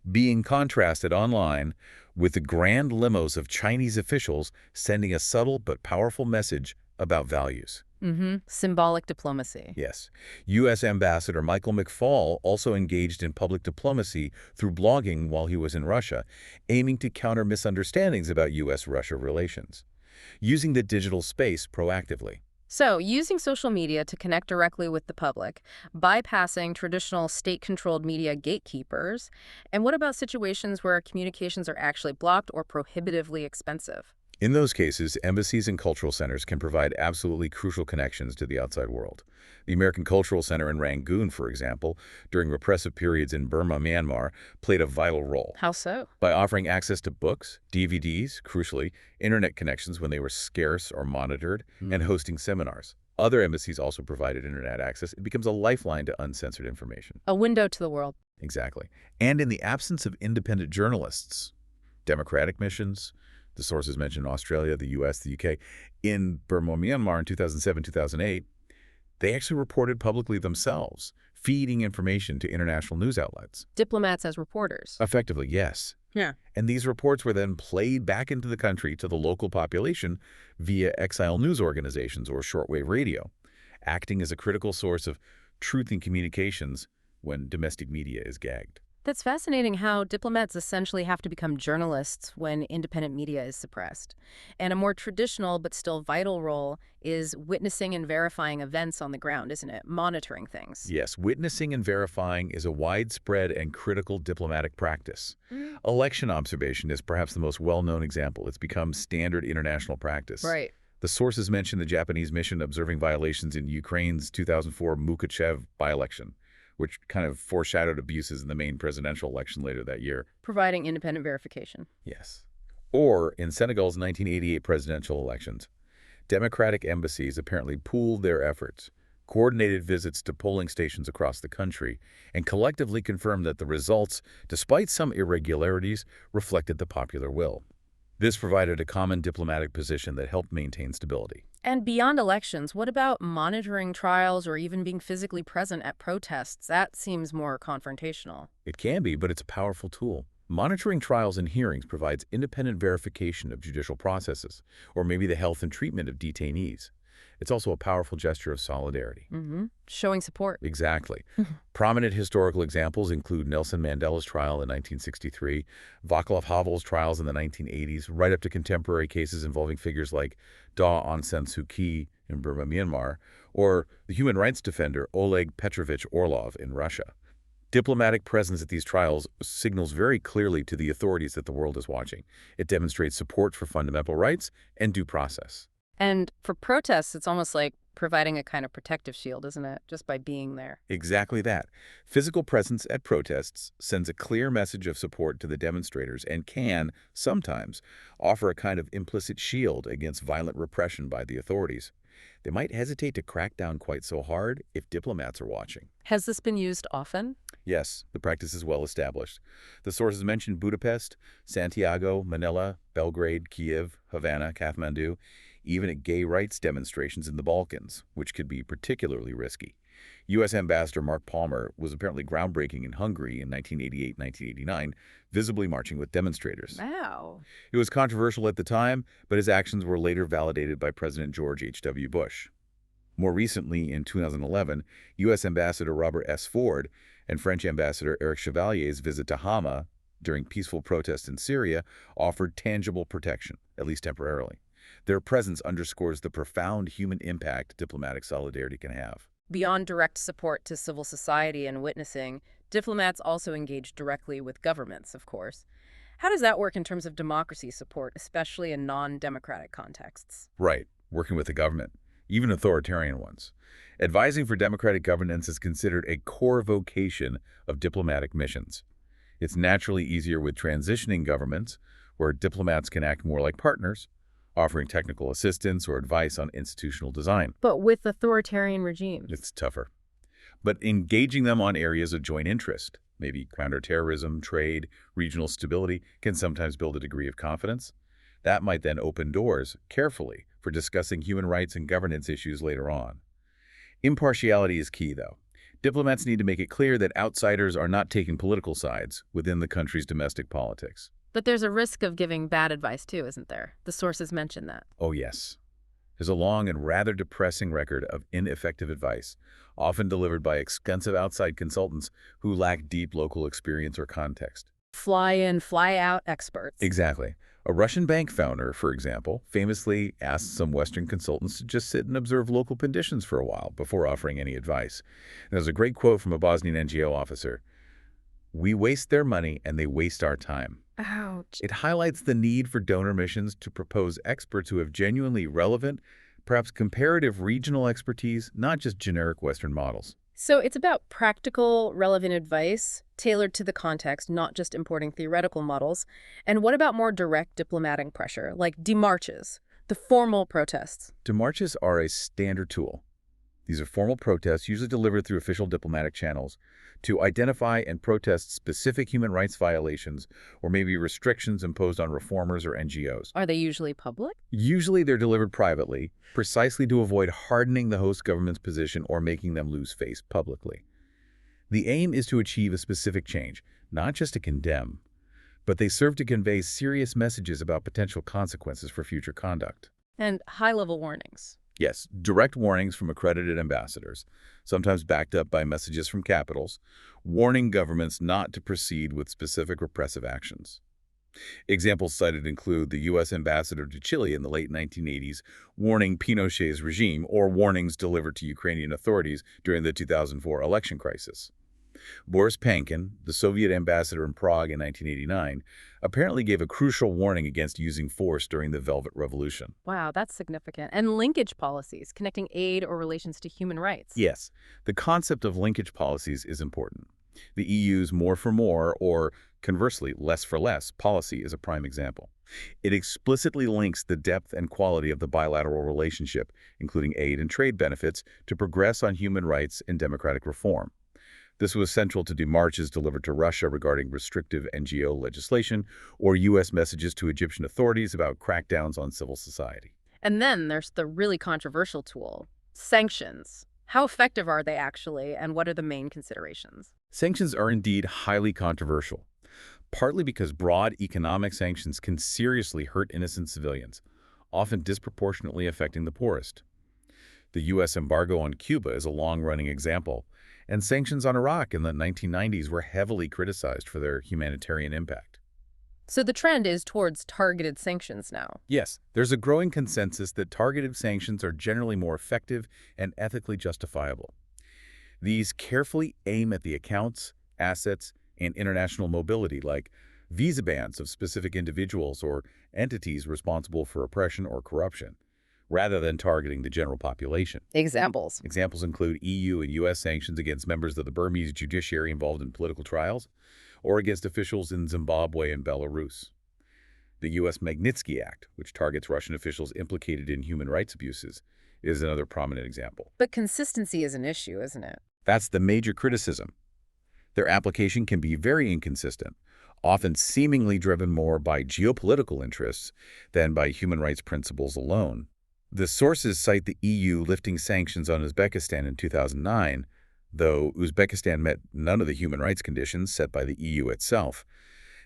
being contrasted online with the grand limos of Chinese officials sending a subtle but powerful message about values. Symbolic diplomacy. Yes. U.S. Ambassador Michael McFaul also engaged in public diplomacy through blogging while he was in Russia, aiming to counter misunderstandings about U.S.-Russia relations, using the digital space proactively. So, using social media to connect directly with the public, bypassing traditional state-controlled media gatekeepers, and what about situations where communications are actually blocked or prohibitively expensive? In those cases, embassies and cultural centers can provide absolutely crucial connections to the outside world. The American Cultural Center in Rangoon, for example, during repressive periods in Burma, Myanmar, played a vital role. How so? By offering access to books, DVDs, crucially, internet connections when they were scarce or monitored, and hosting seminars. Other embassies also provided internet access. It becomes a lifeline to uncensored information. A window to the world. Exactly. And in the absence of independent journalists, democratic missions, the sources mentioned Australia, the U.S., the U.K. In Burma, Myanmar in 2007-2008, They actually reported publicly themselves, feeding information to international news outlets. Diplomats as reporters. Effectively, yes. Yeah. And these reports were then played back into the country to the local population via exile news organizations or shortwave radio, acting as a critical source of truth in communications when domestic media is gagged. That's fascinating how diplomats essentially have to become journalists when independent media is suppressed. And a more traditional but still vital role is witnessing and verifying events on the ground, isn't it? Monitoring things. Yes, witnessing and verifying is a widespread and critical diplomatic practice. Mm. Election observation is perhaps the most well-known example. It's become standard international practice. Right. The sources mention the Japanese mission observing violations in Ukraine's 2004 Mukachev by-election, which kind of foreshadowed abuses in the main presidential election later that year. Providing independent verification. Yes. Or in Senegal's 1988 presidential elections, democratic embassies apparently pooled their efforts, coordinated visits to polling stations across the country, and collectively confirmed that the results, despite some irregularities, reflected the popular will. This provided a common diplomatic position that helped maintain stability. And beyond elections, what about monitoring trials or even being physically present at protests? That seems more confrontational. It can be, but it's a powerful tool. Monitoring trials and hearings provides independent verification of judicial processes, or maybe the health and treatment of detainees. It's also a powerful gesture of solidarity. Showing support. Exactly. Prominent historical examples include Nelson Mandela's trial in 1963, Václav Havel's trials in the 1980s, right up to contemporary cases involving figures like Daw Aung San Suu Kyi in Burma, Myanmar, or the human rights defender Oleg Petrovich Orlov in Russia. Diplomatic presence at these trials signals very clearly to the authorities that the world is watching. It demonstrates support for fundamental rights and due process. And for protests, it's almost like providing a kind of protective shield, isn't it? Just by being there. Exactly that. Physical presence at protests sends a clear message of support to the demonstrators and can, sometimes, offer a kind of implicit shield against violent repression by the authorities. They might hesitate to crack down quite so hard if diplomats are watching. Has this been used often? Yes, the practice is well established. The sources mentioned Budapest, Santiago, Manila, Belgrade, Kiev, Havana, Kathmandu, even at gay rights demonstrations in the Balkans, which could be particularly risky. U.S. Ambassador Mark Palmer was apparently groundbreaking in Hungary in 1988-1989, visibly marching with demonstrators. Wow. It was controversial at the time, but his actions were later validated by President George H.W. Bush. More recently, in 2011, U.S. Ambassador Robert S. Ford and French Ambassador Eric Chevalier's visit to Hama during peaceful protests in Syria offered tangible protection, at least temporarily. Their presence underscores the profound human impact diplomatic solidarity can have. Beyond direct support to civil society and witnessing, diplomats also engage directly with governments, of course. How does that work in terms of democracy support, especially in non-democratic contexts? Right, working with the government, even authoritarian ones. Advising for democratic governance is considered a core vocation of diplomatic missions. It's naturally easier with transitioning governments, where diplomats can act more like partners, offering technical assistance or advice on institutional design. But with authoritarian regimes? It's tougher. But engaging them on areas of joint interest, maybe counterterrorism, trade, regional stability, can sometimes build a degree of confidence. That might then open doors, carefully, for discussing human rights and governance issues later on. Impartiality is key, though. Diplomats need to make it clear that outsiders are not taking political sides within the country's domestic politics. But there's a risk of giving bad advice, too, isn't there? The sources mention that. Oh, yes. There's a long and rather depressing record of ineffective advice, often delivered by expensive outside consultants who lack deep local experience or context. Fly-in, fly-out experts. Exactly. A Russian bank founder, for example, famously asked some Western consultants to just sit and observe local conditions for a while before offering any advice. And there's a great quote from a Bosnian NGO officer: "We waste their money and they waste our time." Ouch. It highlights the need for donor missions to propose experts who have genuinely relevant, perhaps comparative regional expertise, not just generic Western models. So it's about practical, relevant advice tailored to the context, not just importing theoretical models. And what about more direct diplomatic pressure, like demarches, the formal protests? Demarches are a standard tool. These are formal protests, usually delivered through official diplomatic channels, to identify and protest specific human rights violations or maybe restrictions imposed on reformers or NGOs. Are they usually public? Usually they're delivered privately, precisely to avoid hardening the host government's position or making them lose face publicly. The aim is to achieve a specific change, not just to condemn, but they serve to convey serious messages about potential consequences for future conduct. And high-level warnings. Yes, direct warnings from accredited ambassadors, sometimes backed up by messages from capitals, warning governments not to proceed with specific repressive actions. Examples cited include the U.S. ambassador to Chile in the late 1980s warning Pinochet's regime, or warnings delivered to Ukrainian authorities during the 2004 election crisis. Boris Pankin, the Soviet ambassador in Prague in 1989, apparently gave a crucial warning against using force during the Velvet Revolution. Wow, that's significant. And linkage policies, connecting aid or relations to human rights. Yes, the concept of linkage policies is important. The EU's more for more, or conversely, less for less, policy is a prime example. It explicitly links the depth and quality of the bilateral relationship, including aid and trade benefits, to progress on human rights and democratic reform. This was central to démarches delivered to Russia regarding restrictive NGO legislation or U.S. messages to Egyptian authorities about crackdowns on civil society. And then there's the really controversial tool, sanctions. How effective are they actually, and what are the main considerations? Sanctions are indeed highly controversial, partly because broad economic sanctions can seriously hurt innocent civilians, often disproportionately affecting the poorest. The U.S. embargo on Cuba is a long-running example, and sanctions on Iraq in the 1990s were heavily criticized for their humanitarian impact. So the trend is towards targeted sanctions now. Yes, there's a growing consensus that targeted sanctions are generally more effective and ethically justifiable. These carefully aim at the accounts, assets, and international mobility, like visa bans of specific individuals or entities responsible for oppression or corruption, rather than targeting the general population. Examples. Examples include EU and U.S. sanctions against members of the Burmese judiciary involved in political trials, or against officials in Zimbabwe and Belarus. The U.S. Magnitsky Act, which targets Russian officials implicated in human rights abuses, is another prominent example. But consistency is an issue, isn't it? That's the major criticism. Their application can be very inconsistent, often seemingly driven more by geopolitical interests than by human rights principles alone. The sources cite the EU lifting sanctions on Uzbekistan in 2009, though Uzbekistan met none of the human rights conditions set by the EU itself.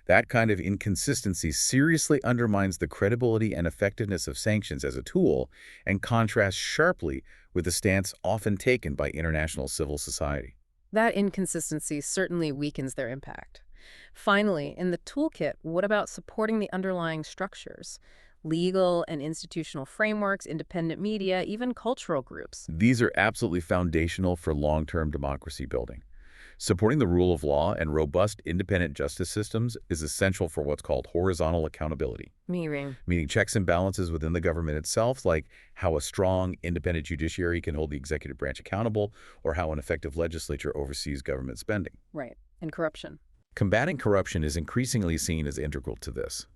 That kind of inconsistency seriously undermines the credibility and effectiveness of sanctions as a tool and contrasts sharply with the stance often taken by international civil society. That inconsistency certainly weakens their impact. Finally, in the toolkit, what about supporting the underlying structures? Legal and institutional frameworks, independent media, even cultural groups. These are absolutely foundational for long-term democracy building. Supporting the rule of law and robust independent justice systems is essential for what's called horizontal accountability, meaning checks and balances within the government itself, like how a strong, independent judiciary can hold the executive branch accountable, or how an effective legislature oversees government spending. Right, and corruption. Combating corruption is increasingly seen as integral to this.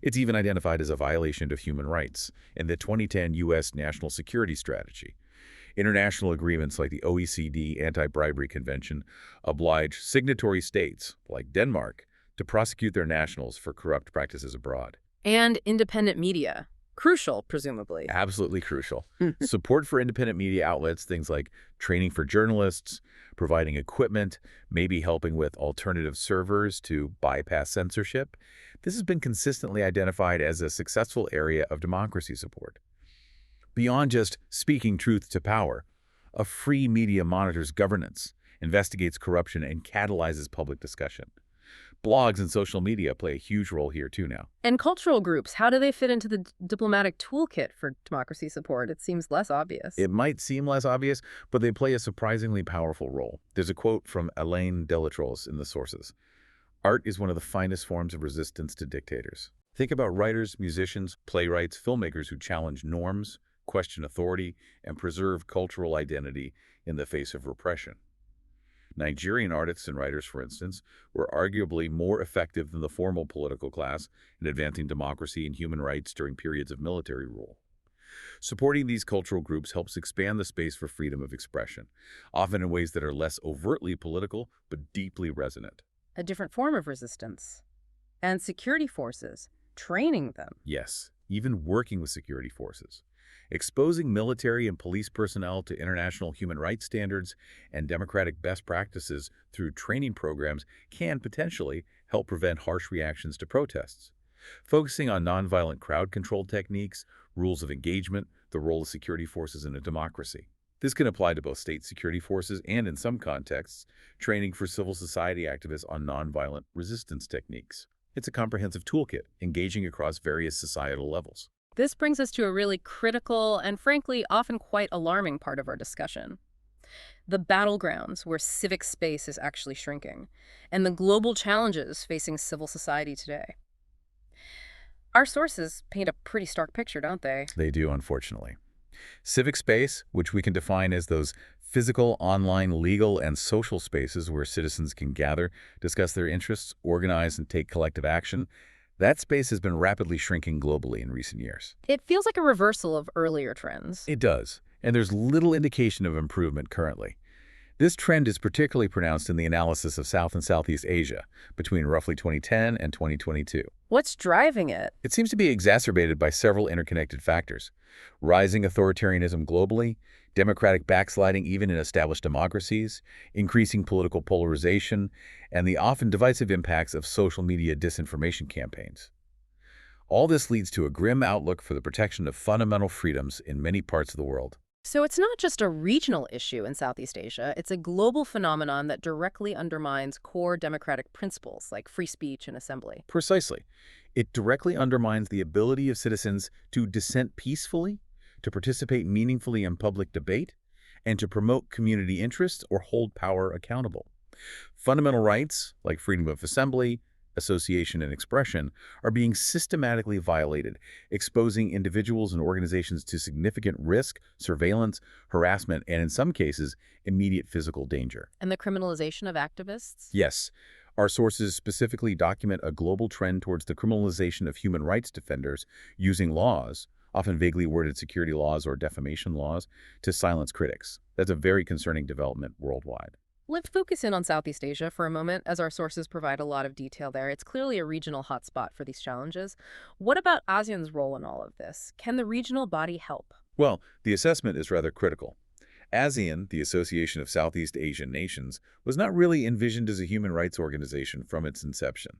It's even identified as a violation of human rights in the 2010 U.S. National Security Strategy. International agreements like the OECD Anti-Bribery Convention oblige signatory states, like Denmark, to prosecute their nationals for corrupt practices abroad. And independent media. Crucial, presumably. Absolutely crucial. Support for independent media outlets, things like training for journalists, providing equipment, maybe helping with alternative servers to bypass censorship. This has been consistently identified as a successful area of democracy support. Beyond just speaking truth to power, a free media monitors governance, investigates corruption, and catalyzes public discussion. Blogs and social media play a huge role here too now. And cultural groups, how do they fit into the diplomatic toolkit for democracy support? It seems less obvious. It might seem less obvious, but they play a surprisingly powerful role. There's a quote from Alain Delatros in the sources. Art is one of the finest forms of resistance to dictators. Think about writers, musicians, playwrights, filmmakers who challenge norms, question authority, and preserve cultural identity in the face of repression. Nigerian artists and writers, for instance, were arguably more effective than the formal political class in advancing democracy and human rights during periods of military rule. Supporting these cultural groups helps expand the space for freedom of expression, often in ways that are less overtly political but deeply resonant. A different form of resistance. And security forces, training them. Yes, even working with security forces. Exposing military and police personnel to international human rights standards and democratic best practices through training programs can potentially help prevent harsh reactions to protests. Focusing on nonviolent crowd control techniques, rules of engagement, the role of security forces in a democracy. This can apply to both state security forces and, in some contexts, training for civil society activists on nonviolent resistance techniques. It's a comprehensive toolkit, engaging across various societal levels. This brings us to a really critical and, frankly, often quite alarming part of our discussion. The battlegrounds where civic space is actually shrinking, and the global challenges facing civil society today. Our sources paint a pretty stark picture, don't they? They do, unfortunately. Civic space, which we can define as those physical, online, legal, and social spaces where citizens can gather, discuss their interests, organize, and take collective action, that space has been rapidly shrinking globally in recent years. It feels like a reversal of earlier trends. It does, and there's little indication of improvement currently. This trend is particularly pronounced in the analysis of South and Southeast Asia between roughly 2010 and 2022. What's driving it? It seems to be exacerbated by several interconnected factors: rising authoritarianism globally, democratic backsliding even in established democracies, increasing political polarization, and the often divisive impacts of social media disinformation campaigns. All this leads to a grim outlook for the protection of fundamental freedoms in many parts of the world. So it's not just a regional issue in Southeast Asia, it's a global phenomenon that directly undermines core democratic principles like free speech and assembly. Precisely. It directly undermines the ability of citizens to dissent peacefully, to participate meaningfully in public debate, and to promote community interests or hold power accountable. Fundamental rights, like freedom of assembly, association, and expression, are being systematically violated, exposing individuals and organizations to significant risk, surveillance, harassment, and in some cases, immediate physical danger. And the criminalization of activists? Yes. Our sources specifically document a global trend towards the criminalization of human rights defenders using laws, often vaguely worded security laws or defamation laws, to silence critics. That's a very concerning development worldwide. Let's focus in on Southeast Asia for a moment, as our sources provide a lot of detail there. It's clearly a regional hotspot for these challenges. What about ASEAN's role in all of this? Can the regional body help? Well, the assessment is rather critical. ASEAN, the Association of Southeast Asian Nations, was not really envisioned as a human rights organization from its inception.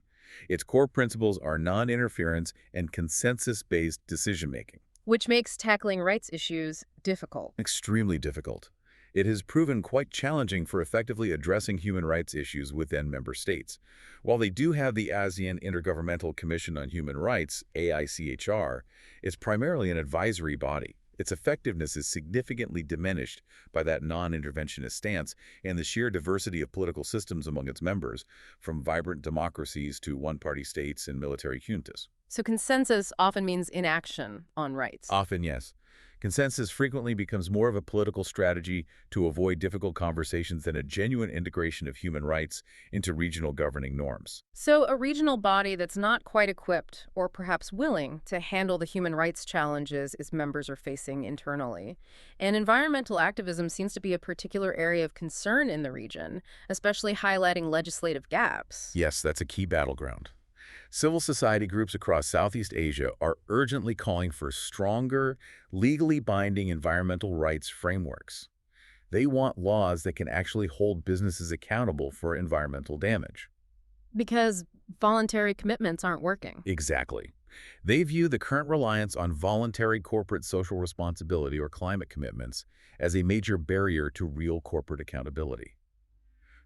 Its core principles are non-interference and consensus-based decision-making. Which makes tackling rights issues difficult. Extremely difficult. It has proven quite challenging for effectively addressing human rights issues within member states. While they do have the ASEAN Intergovernmental Commission on Human Rights, AICHR, it's primarily an advisory body. Its effectiveness is significantly diminished by that non-interventionist stance and the sheer diversity of political systems among its members, from vibrant democracies to one-party states and military juntas. So consensus often means inaction on rights. Often, yes. Consensus frequently becomes more of a political strategy to avoid difficult conversations than a genuine integration of human rights into regional governing norms. So a regional body that's not quite equipped or perhaps willing to handle the human rights challenges its members are facing internally. And environmental activism seems to be a particular area of concern in the region, especially highlighting legislative gaps. Yes, that's a key battleground. Civil society groups across Southeast Asia are urgently calling for stronger, legally binding environmental rights frameworks. They want laws that can actually hold businesses accountable for environmental damage. Because voluntary commitments aren't working. Exactly. They view the current reliance on voluntary corporate social responsibility or climate commitments as a major barrier to real corporate accountability.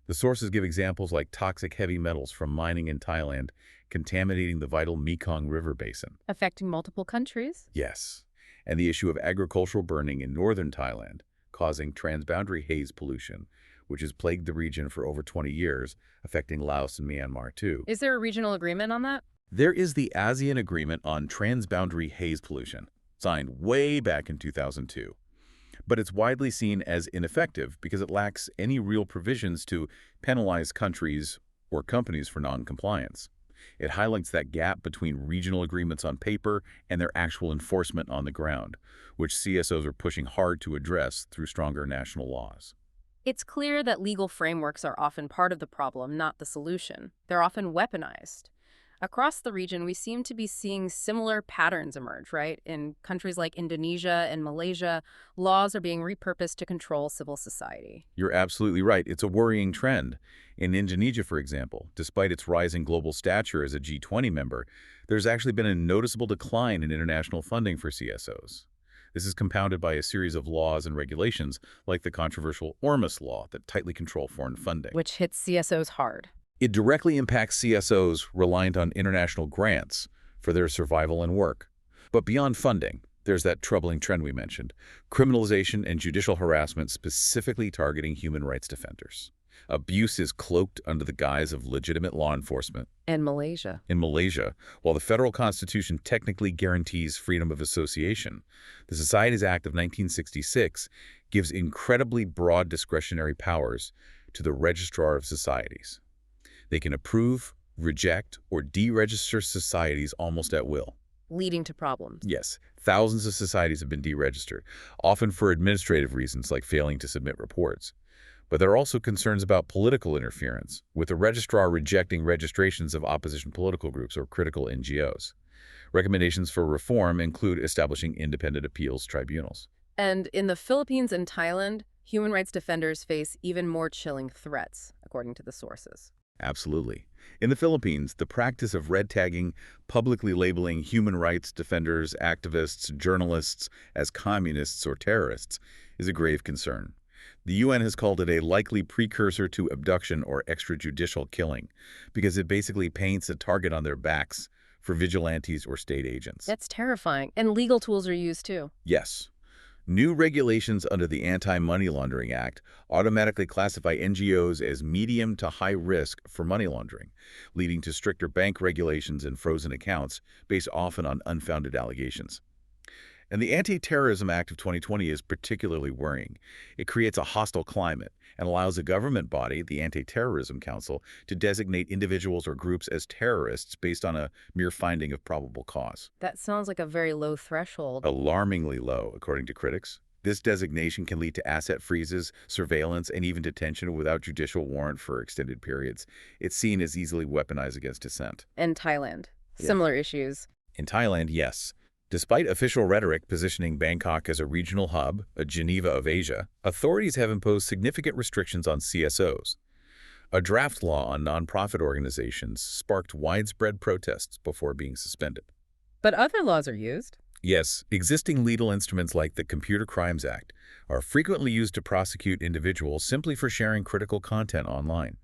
The sources give examples like toxic heavy metals from mining in Thailand contaminating the vital Mekong River basin. Affecting multiple countries? Yes, and the issue of agricultural burning in northern Thailand, causing transboundary haze pollution, which has plagued the region for over 20 years, affecting Laos and Myanmar too. Is there a regional agreement on that? There is the ASEAN Agreement on Transboundary Haze Pollution, signed way back in 2002. But it's widely seen as ineffective because it lacks any real provisions to penalize countries or companies for non-compliance. It highlights that gap between regional agreements on paper and their actual enforcement on the ground, which CSOs are pushing hard to address through stronger national laws. It's clear that legal frameworks are often part of the problem, not the solution. They're often weaponized. Across the region, we seem to be seeing similar patterns emerge, right? In countries like Indonesia and Malaysia, laws are being repurposed to control civil society. You're absolutely right. It's a worrying trend. In Indonesia, for example, despite its rising global stature as a G20 member, there's actually been a noticeable decline in international funding for CSOs. This is compounded by a series of laws and regulations, like the controversial Ormus law that tightly control foreign funding. Which hits CSOs hard. It directly impacts CSOs reliant on international grants for their survival and work. But beyond funding, there's that troubling trend we mentioned, criminalization and judicial harassment specifically targeting human rights defenders. Abuse is cloaked under the guise of legitimate law enforcement. And Malaysia. In Malaysia, while the federal constitution technically guarantees freedom of association, the Societies Act of 1966 gives incredibly broad discretionary powers to the Registrar of Societies. They can approve, reject, or deregister societies almost at will. Leading to problems. Yes, thousands of societies have been deregistered, often for administrative reasons like failing to submit reports. But there are also concerns about political interference, with the registrar rejecting registrations of opposition political groups or critical NGOs. Recommendations for reform include establishing independent appeals tribunals. And in the Philippines and Thailand, human rights defenders face even more chilling threats, according to the sources. Absolutely. In the Philippines, the practice of red tagging, publicly labeling human rights defenders, activists, journalists as communists or terrorists is a grave concern. The UN has called it a likely precursor to abduction or extrajudicial killing because it basically paints a target on their backs for vigilantes or state agents. That's terrifying. And legal tools are used too. Yes. New regulations under the Anti-Money Laundering Act automatically classify NGOs as medium to high risk for money laundering, leading to stricter bank regulations and frozen accounts based often on unfounded allegations. And the Anti-Terrorism Act of 2020 is particularly worrying. It creates a hostile climate and allows a government body, the Anti-Terrorism Council, to designate individuals or groups as terrorists based on a mere finding of probable cause. That sounds like a very low threshold. Alarmingly low, according to critics. This designation can lead to asset freezes, surveillance, and even detention without judicial warrant for extended periods. It's seen as easily weaponized against dissent. And Thailand. Yeah. Similar issues. In Thailand, yes. Despite official rhetoric positioning Bangkok as a regional hub, a Geneva of Asia, authorities have imposed significant restrictions on CSOs. A draft law on nonprofit organizations sparked widespread protests before being suspended. But other laws are used. Yes, existing legal instruments like the Computer Crimes Act are frequently used to prosecute individuals simply for sharing critical content online.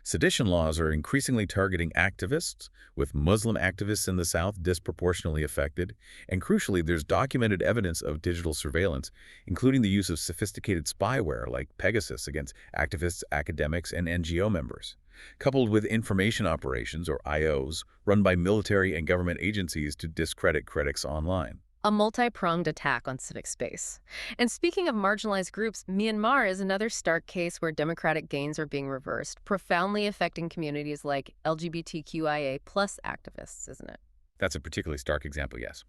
Sedition laws are increasingly targeting activists, with Muslim activists in the South disproportionately affected, and crucially, there's documented evidence of digital surveillance, including the use of sophisticated spyware like Pegasus against activists, academics, and NGO members, coupled with information operations, or IOs, run by military and government agencies to discredit critics online. A multi-pronged attack on civic space. And speaking of marginalized groups, Myanmar is another stark case where democratic gains are being reversed, profoundly affecting communities like LGBTQIA+ activists, isn't it? That's a particularly stark example, yes.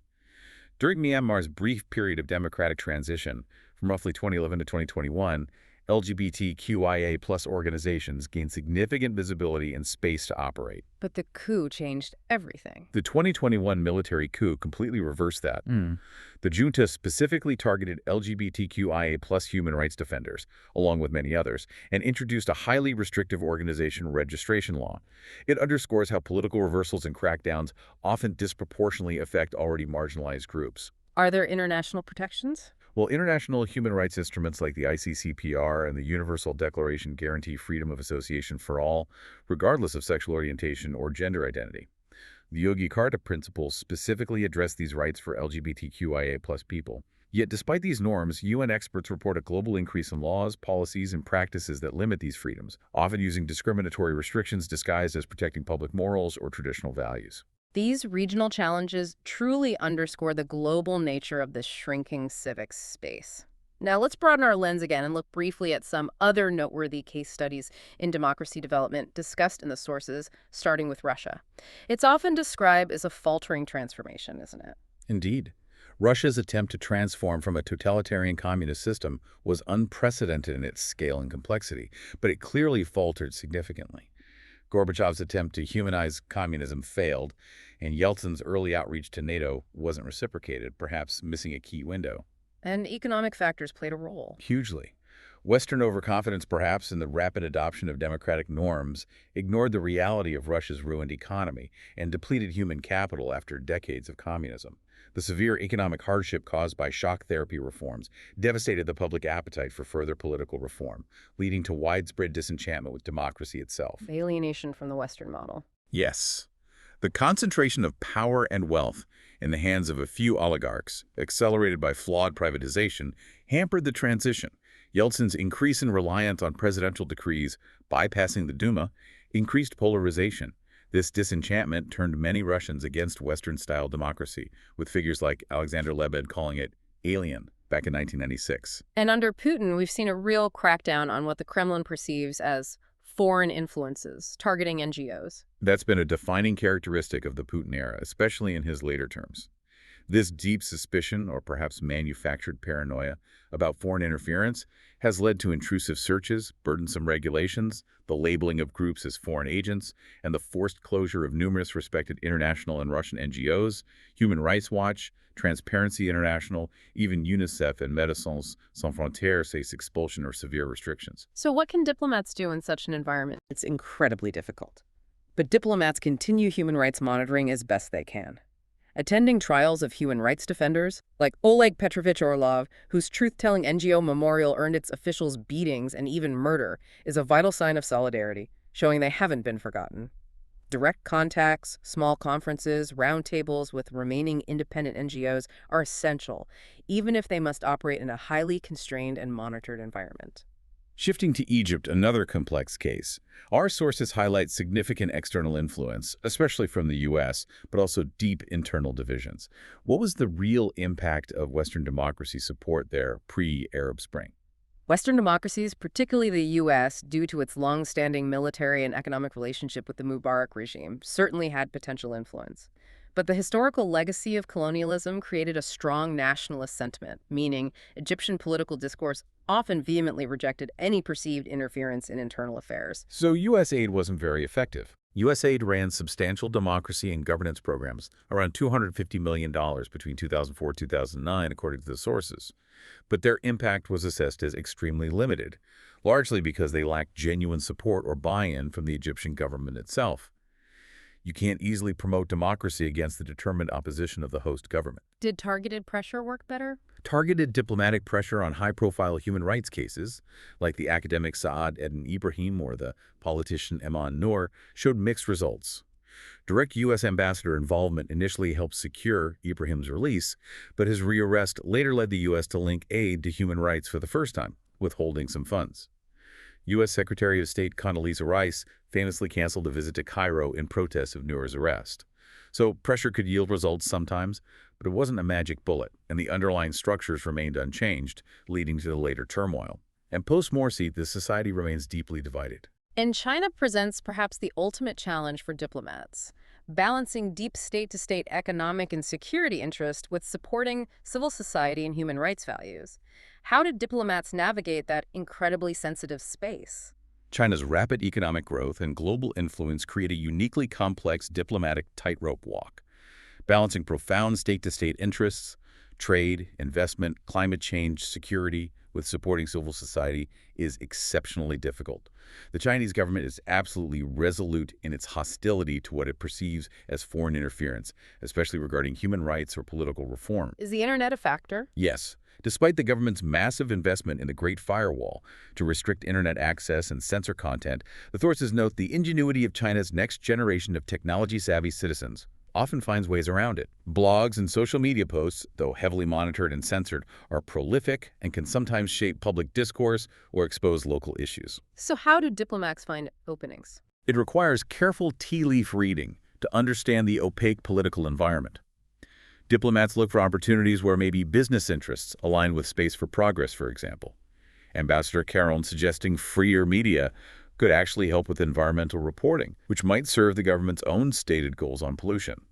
During Myanmar's brief period of democratic transition, from roughly 2011 to 2021, LGBTQIA+ organizations gained significant visibility and space to operate. But the coup changed everything. The 2021 military coup completely reversed that. The junta specifically targeted LGBTQIA+ human rights defenders, along with many others, and introduced a highly restrictive organization registration law. It underscores how political reversals and crackdowns often disproportionately affect already marginalized groups. Are there international protections? Well, international human rights instruments like the ICCPR and the Universal Declaration guarantee freedom of association for all, regardless of sexual orientation or gender identity. The Yogyakarta principles specifically address these rights for LGBTQIA+ people. Yet despite these norms, UN experts report a global increase in laws, policies, and practices that limit these freedoms, often using discriminatory restrictions disguised as protecting public morals or traditional values. These regional challenges truly underscore the global nature of this shrinking civic space. Now, let's broaden our lens again and look briefly at some other noteworthy case studies in democracy development discussed in the sources, starting with Russia. It's often described as a faltering transformation, isn't it? Indeed. Russia's attempt to transform from a totalitarian communist system was unprecedented in its scale and complexity, but it clearly faltered significantly. Gorbachev's attempt to humanize communism failed, and Yeltsin's early outreach to NATO wasn't reciprocated, perhaps missing a key window. And economic factors played a role. Hugely. Western overconfidence, perhaps, in the rapid adoption of democratic norms, ignored the reality of Russia's ruined economy and depleted human capital after decades of communism. The severe economic hardship caused by shock therapy reforms devastated the public appetite for further political reform, leading to widespread disenchantment with democracy itself. Alienation from the Western model. Yes. The concentration of power and wealth in the hands of a few oligarchs, accelerated by flawed privatization, hampered the transition. Yeltsin's increase in reliance on presidential decrees, bypassing the Duma, increased polarization. This disenchantment turned many Russians against Western-style democracy, with figures like Alexander Lebed calling it alien back in 1996. And under Putin, we've seen a real crackdown on what the Kremlin perceives as foreign influences, targeting NGOs. That's been a defining characteristic of the Putin era, especially in his later terms. This deep suspicion, or perhaps manufactured paranoia, about foreign interference has led to intrusive searches, burdensome regulations, the labeling of groups as foreign agents, and the forced closure of numerous respected international and Russian NGOs, Human Rights Watch, Transparency International, even UNICEF and Médecins Sans Frontières face expulsion or severe restrictions. So what can diplomats do in such an environment? It's incredibly difficult. But diplomats continue human rights monitoring as best they can. Attending trials of human rights defenders, like Oleg Petrovich Orlov, whose truth-telling NGO memorial earned its officials beatings and even murder, is a vital sign of solidarity, showing they haven't been forgotten. Direct contacts, small conferences, roundtables with remaining independent NGOs are essential, even if they must operate in a highly constrained and monitored environment. Shifting to Egypt, another complex case, our sources highlight significant external influence, especially from the U.S., but also deep internal divisions. What was the real impact of Western democracy support there pre-Arab Spring? Western democracies, particularly the U.S., due to its long-standing military and economic relationship with the Mubarak regime, certainly had potential influence. But the historical legacy of colonialism created a strong nationalist sentiment, meaning Egyptian political discourse often vehemently rejected any perceived interference in internal affairs. So U.S. aid wasn't very effective. U.S. aid ran substantial democracy and governance programs, around $250 million between 2004 and 2009, according to the sources. But their impact was assessed as extremely limited, largely because they lacked genuine support or buy-in from the Egyptian government itself. You can't easily promote democracy against the determined opposition of the host government. Did targeted pressure work better? Targeted diplomatic pressure on high-profile human rights cases, like the academic Saad Eddin Ibrahim or the politician Eman Noor, showed mixed results. Direct U.S. ambassador involvement initially helped secure Ibrahim's release, but his rearrest later led the U.S. to link aid to human rights for the first time, withholding some funds. U.S. Secretary of State Condoleezza Rice famously canceled a visit to Cairo in protest of Noor's arrest. So pressure could yield results sometimes, but it wasn't a magic bullet, and the underlying structures remained unchanged, leading to the later turmoil. And post-Morsi, the society remains deeply divided. And China presents perhaps the ultimate challenge for diplomats, balancing deep state-to-state economic and security interest with supporting civil society and human rights values. How did diplomats navigate that incredibly sensitive space? China's rapid economic growth and global influence create a uniquely complex diplomatic tightrope walk. Balancing profound state-to-state interests, trade, investment, climate change, security, with supporting civil society is exceptionally difficult. The Chinese government is absolutely resolute in its hostility to what it perceives as foreign interference, especially regarding human rights or political reform. Is the internet a factor? Yes. Despite the government's massive investment in the Great Firewall to restrict internet access and censor content, the sources note the ingenuity of China's next generation of technology-savvy citizens often finds ways around it. Blogs and social media posts, though heavily monitored and censored, are prolific and can sometimes shape public discourse or expose local issues. So how do diplomats find openings? It requires careful tea leaf reading to understand the opaque political environment. Diplomats look for opportunities where maybe business interests align with space for progress, for example. Ambassador Caron suggesting freer media could actually help with environmental reporting, which might serve the government's own stated goals on pollution.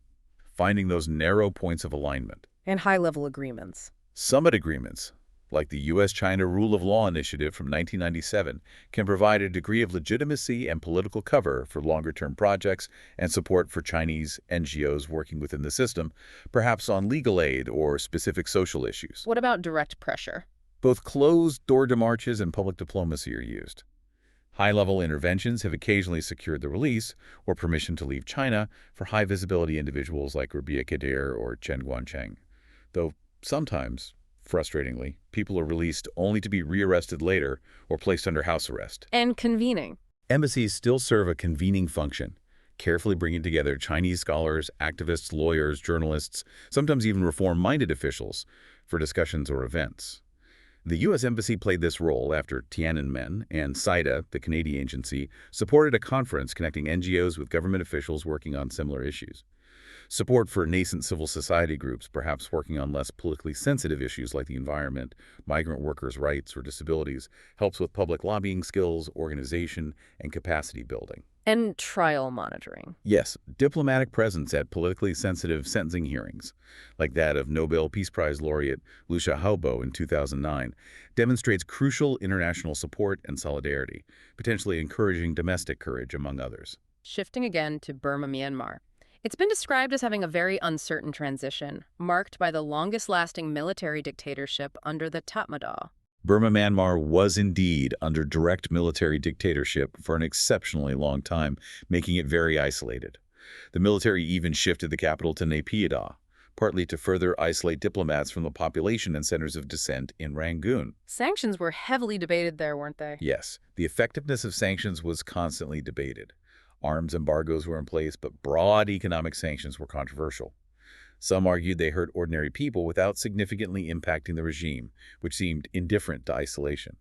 Finding those narrow points of alignment. And high-level agreements. Summit agreements, like the U.S.-China Rule of Law Initiative from 1997, can provide a degree of legitimacy and political cover for longer-term projects and support for Chinese NGOs working within the system, perhaps on legal aid or specific social issues. What about direct pressure? Both closed-door demarches and public diplomacy are used. High-level interventions have occasionally secured the release or permission to leave China for high-visibility individuals like Rabia Kadir or Chen Guangcheng, though sometimes, frustratingly, people are released only to be rearrested later or placed under house arrest. And convening. Embassies still serve a convening function, carefully bringing together Chinese scholars, activists, lawyers, journalists, sometimes even reform-minded officials for discussions or events. The U.S. Embassy played this role after Tiananmen and CIDA, the Canadian agency, supported a conference connecting NGOs with government officials working on similar issues. Support for nascent civil society groups, perhaps working on less politically sensitive issues like the environment, migrant workers' rights, or disabilities, helps with public lobbying skills, organization, and capacity building. And trial monitoring. Yes, diplomatic presence at politically sensitive sentencing hearings, like that of Nobel Peace Prize laureate Liu Xiaobo in 2009, demonstrates crucial international support and solidarity, potentially encouraging domestic courage, among others. Shifting again to Burma, Myanmar. It's been described as having a very uncertain transition, marked by the longest-lasting military dictatorship under the Tatmadaw. Burma, Myanmar was indeed under direct military dictatorship for an exceptionally long time, making it very isolated. The military even shifted the capital to Naypyidaw, partly to further isolate diplomats from the population and centers of dissent in Rangoon. Sanctions were heavily debated there, weren't they? Yes, the effectiveness of sanctions was constantly debated. Arms embargoes were in place, but broad economic sanctions were controversial. Some argued they hurt ordinary people without significantly impacting the regime, which seemed indifferent to isolation.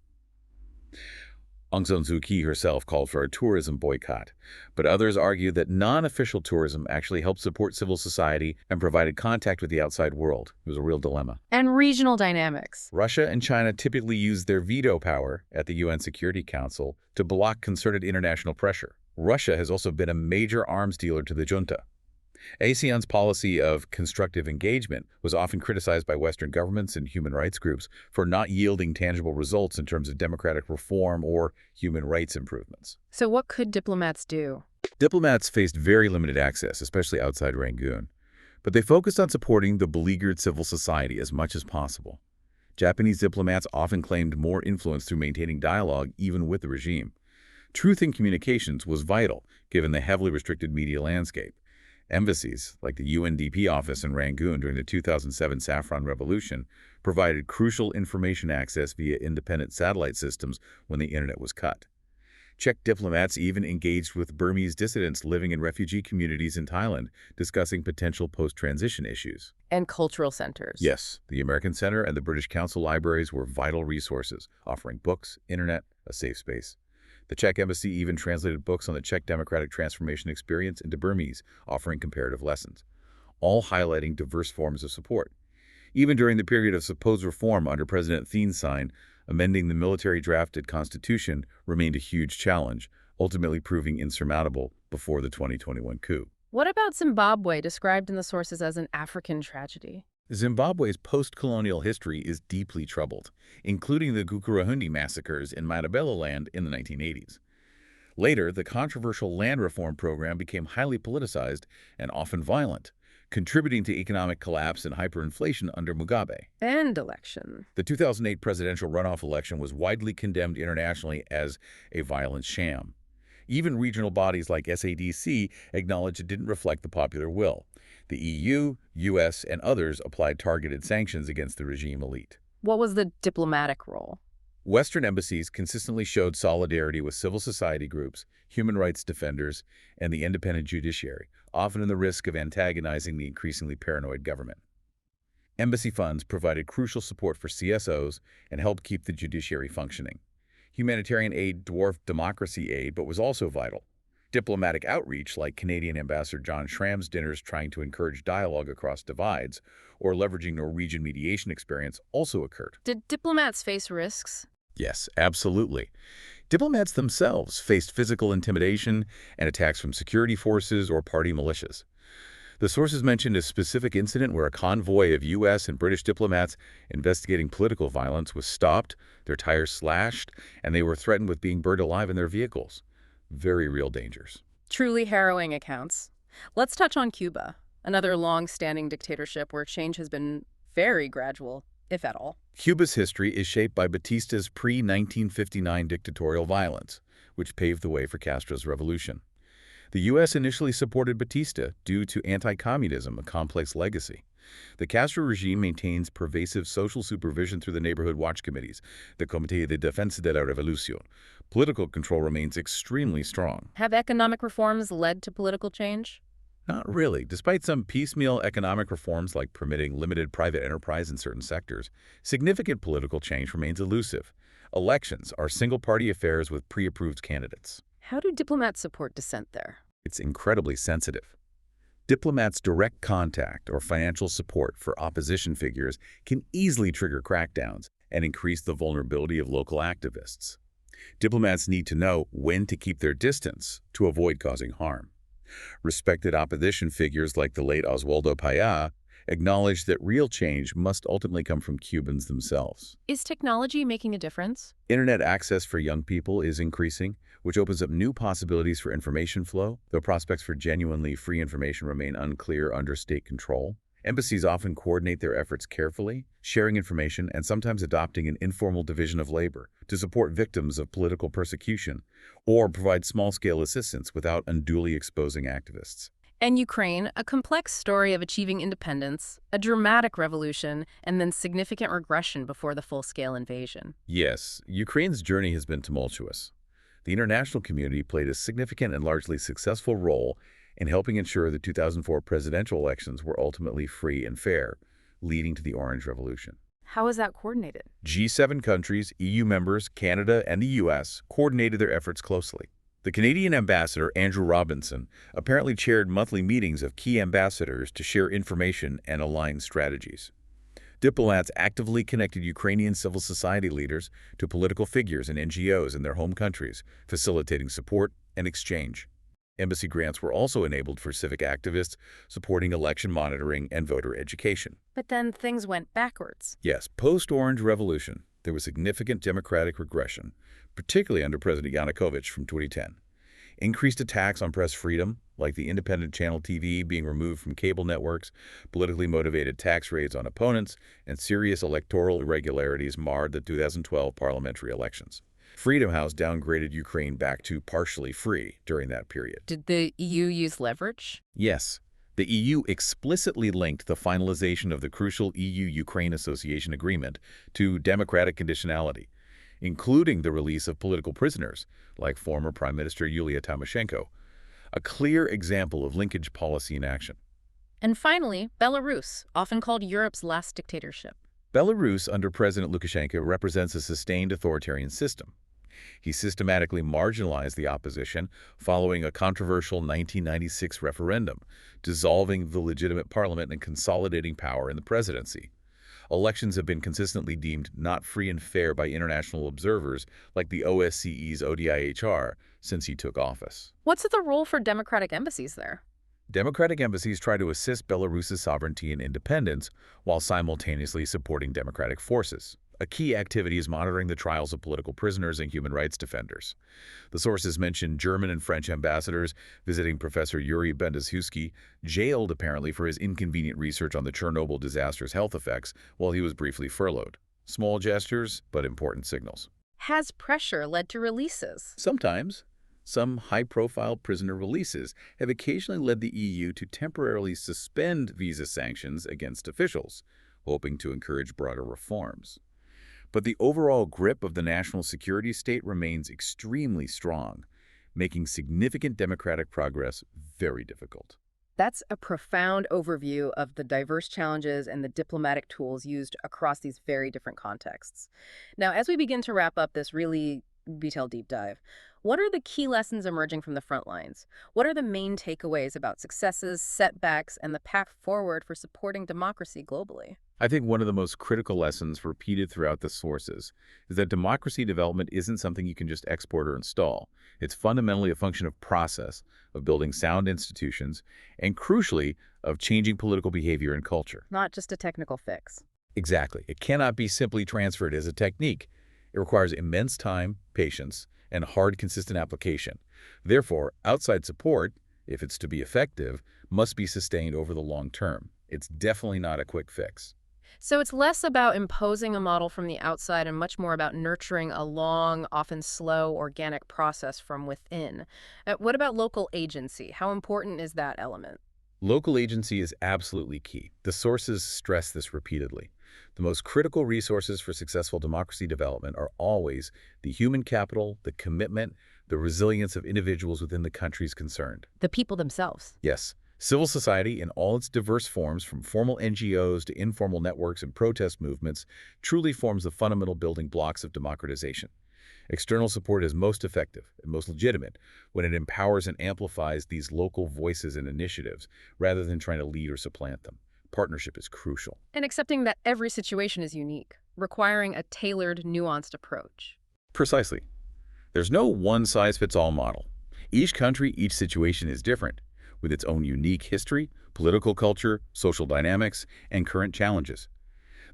Aung San Suu Kyi herself called for a tourism boycott, but others argued that non-official tourism actually helped support civil society and provided contact with the outside world. It was a real dilemma. And regional dynamics. Russia and China typically use their veto power at the UN Security Council to block concerted international pressure. Russia has also been a major arms dealer to the junta. ASEAN's policy of constructive engagement was often criticized by Western governments and human rights groups for not yielding tangible results in terms of democratic reform or human rights improvements. So what could diplomats do? Diplomats faced very limited access, especially outside Rangoon, but they focused on supporting the beleaguered civil society as much as possible. Japanese diplomats often claimed more influence through maintaining dialogue even with the regime. Truth in communications was vital, given the heavily restricted media landscape. Embassies, like the UNDP office in Rangoon during the 2007 Saffron Revolution, provided crucial information access via independent satellite systems when the internet was cut. Czech diplomats even engaged with Burmese dissidents living in refugee communities in Thailand, discussing potential post-transition issues. And cultural centers. Yes, the American Center and the British Council libraries were vital resources, offering books, internet, a safe space. The Czech embassy even translated books on the Czech democratic transformation experience into Burmese, offering comparative lessons, all highlighting diverse forms of support. Even during the period of supposed reform under President Thiene's sign, amending the military-drafted constitution remained a huge challenge, ultimately proving insurmountable before the 2021 coup. What about Zimbabwe, described in the sources as an African tragedy? Zimbabwe's post-colonial history is deeply troubled, including the Gukurahundi massacres in Matabeleland in the 1980s. Later, the controversial land reform program became highly politicized and often violent, contributing to economic collapse and hyperinflation under Mugabe. And election. The 2008 presidential runoff election was widely condemned internationally as a violent sham. Even regional bodies like SADC acknowledged it didn't reflect the popular will. The EU, US, and others applied targeted sanctions against the regime elite. What was the diplomatic role? Western embassies consistently showed solidarity with civil society groups, human rights defenders, and the independent judiciary, often in the risk of antagonizing the increasingly paranoid government. Embassy funds provided crucial support for CSOs and helped keep the judiciary functioning. Humanitarian aid dwarfed democracy aid but was also vital. Diplomatic outreach, like Canadian Ambassador John Schramm's dinners trying to encourage dialogue across divides, or leveraging Norwegian mediation experience, also occurred. Did diplomats face risks? Yes, absolutely. Diplomats themselves faced physical intimidation and attacks from security forces or party militias. The sources mentioned a specific incident where a convoy of U.S. and British diplomats investigating political violence was stopped, their tires slashed, and they were threatened with being burned alive in their vehicles. Very real dangers. Truly harrowing accounts. Let's touch on Cuba, another long-standing dictatorship where change has been very gradual, if at all. Cuba's history is shaped by Batista's pre-1959 dictatorial violence, which paved the way for Castro's revolution. The U.S. initially supported Batista due to anti-communism, a complex legacy. The Castro regime maintains pervasive social supervision through the neighborhood watch committees, the Comité de Defensa de la Revolución. Political control remains extremely strong. Have economic reforms led to political change? Not really. Despite some piecemeal economic reforms like permitting limited private enterprise in certain sectors, significant political change remains elusive. Elections are single-party affairs with pre-approved candidates. How do diplomats support dissent there? It's incredibly sensitive. Diplomats' direct contact or financial support for opposition figures can easily trigger crackdowns and increase the vulnerability of local activists. Diplomats need to know when to keep their distance to avoid causing harm. Respected opposition figures like the late Oswaldo Payá acknowledged that real change must ultimately come from Cubans themselves. Is technology making a difference? Internet access for young people is increasing, which opens up new possibilities for information flow, though prospects for genuinely free information remain unclear under state control. Embassies often coordinate their efforts carefully, sharing information and sometimes adopting an informal division of labor to support victims of political persecution or provide small-scale assistance without unduly exposing activists. And Ukraine, a complex story of achieving independence, a dramatic revolution, and then significant regression before the full-scale invasion. Yes, Ukraine's journey has been tumultuous. The international community played a significant and largely successful role in helping ensure the 2004 presidential elections were ultimately free and fair, leading to the Orange Revolution. How is that coordinated? G7 countries, EU members, Canada, and the U.S. coordinated their efforts closely. The Canadian ambassador, Andrew Robinson, apparently chaired monthly meetings of key ambassadors to share information and align strategies. Diplomats actively connected Ukrainian civil society leaders to political figures and NGOs in their home countries, facilitating support and exchange. Embassy grants were also enabled for civic activists, supporting election monitoring and voter education. But then things went backwards. Yes, post-Orange Revolution, there was significant democratic regression, particularly under President Yanukovych from 2010. Increased attacks on press freedom, like the independent channel TV being removed from cable networks, politically motivated tax raids on opponents, and serious electoral irregularities marred the 2012 parliamentary elections. Freedom House downgraded Ukraine back to partially free during that period. Did the EU use leverage? Yes, the EU explicitly linked the finalization of the crucial EU-Ukraine Association Agreement to democratic conditionality, including the release of political prisoners, like former Prime Minister Yulia Tymoshenko, a clear example of linkage policy in action. And finally, Belarus, often called Europe's last dictatorship. Belarus, under President Lukashenko, represents a sustained authoritarian system. He systematically marginalized the opposition following a controversial 1996 referendum, dissolving the legitimate parliament and consolidating power in the presidency. Elections have been consistently deemed not free and fair by international observers like the OSCE's ODIHR since he took office. What's the role for democratic embassies there? Democratic embassies try to assist Belarus's sovereignty and independence while simultaneously supporting democratic forces. A key activity is monitoring the trials of political prisoners and human rights defenders. The sources mention German and French ambassadors visiting Professor Yuri Bendashusky, jailed apparently for his inconvenient research on the Chernobyl disaster's health effects while he was briefly furloughed. Small gestures, but important signals. Has pressure led to releases? Sometimes. Some high-profile prisoner releases have occasionally led the EU to temporarily suspend visa sanctions against officials, hoping to encourage broader reforms. But the overall grip of the national security state remains extremely strong, making significant democratic progress very difficult. That's a profound overview of the diverse challenges and the diplomatic tools used across these very different contexts. Now, as we begin to wrap up this really detailed deep dive. What are the key lessons emerging from the front lines? What are the main takeaways about successes, setbacks, and the path forward for supporting democracy globally? I think one of the most critical lessons repeated throughout the sources is that democracy development isn't something you can just export or install. It's fundamentally a function of process, of building sound institutions, and crucially, of changing political behavior and culture. Not just a technical fix. Exactly. It cannot be simply transferred as a technique. It requires immense time, patience, and hard, consistent application. Therefore, outside support, if it's to be effective, must be sustained over the long term. It's definitely not a quick fix. So it's less about imposing a model from the outside and much more about nurturing a long, often slow, organic process from within. What about local agency? How important is that element? Local agency is absolutely key. The sources stress this repeatedly. The most critical resources for successful democracy development are always the human capital, the commitment, the resilience of individuals within the countries concerned. The people themselves. Yes, civil society in all its diverse forms, from formal NGOs to informal networks and protest movements, truly forms the fundamental building blocks of democratization. External support is most effective and most legitimate when it empowers and amplifies these local voices and initiatives rather than trying to lead or supplant them. Partnership is crucial. And accepting that every situation is unique, requiring a tailored, nuanced approach. Precisely. There's no one-size-fits-all model. Each country, each situation is different, with its own unique history, political culture, social dynamics, and current challenges.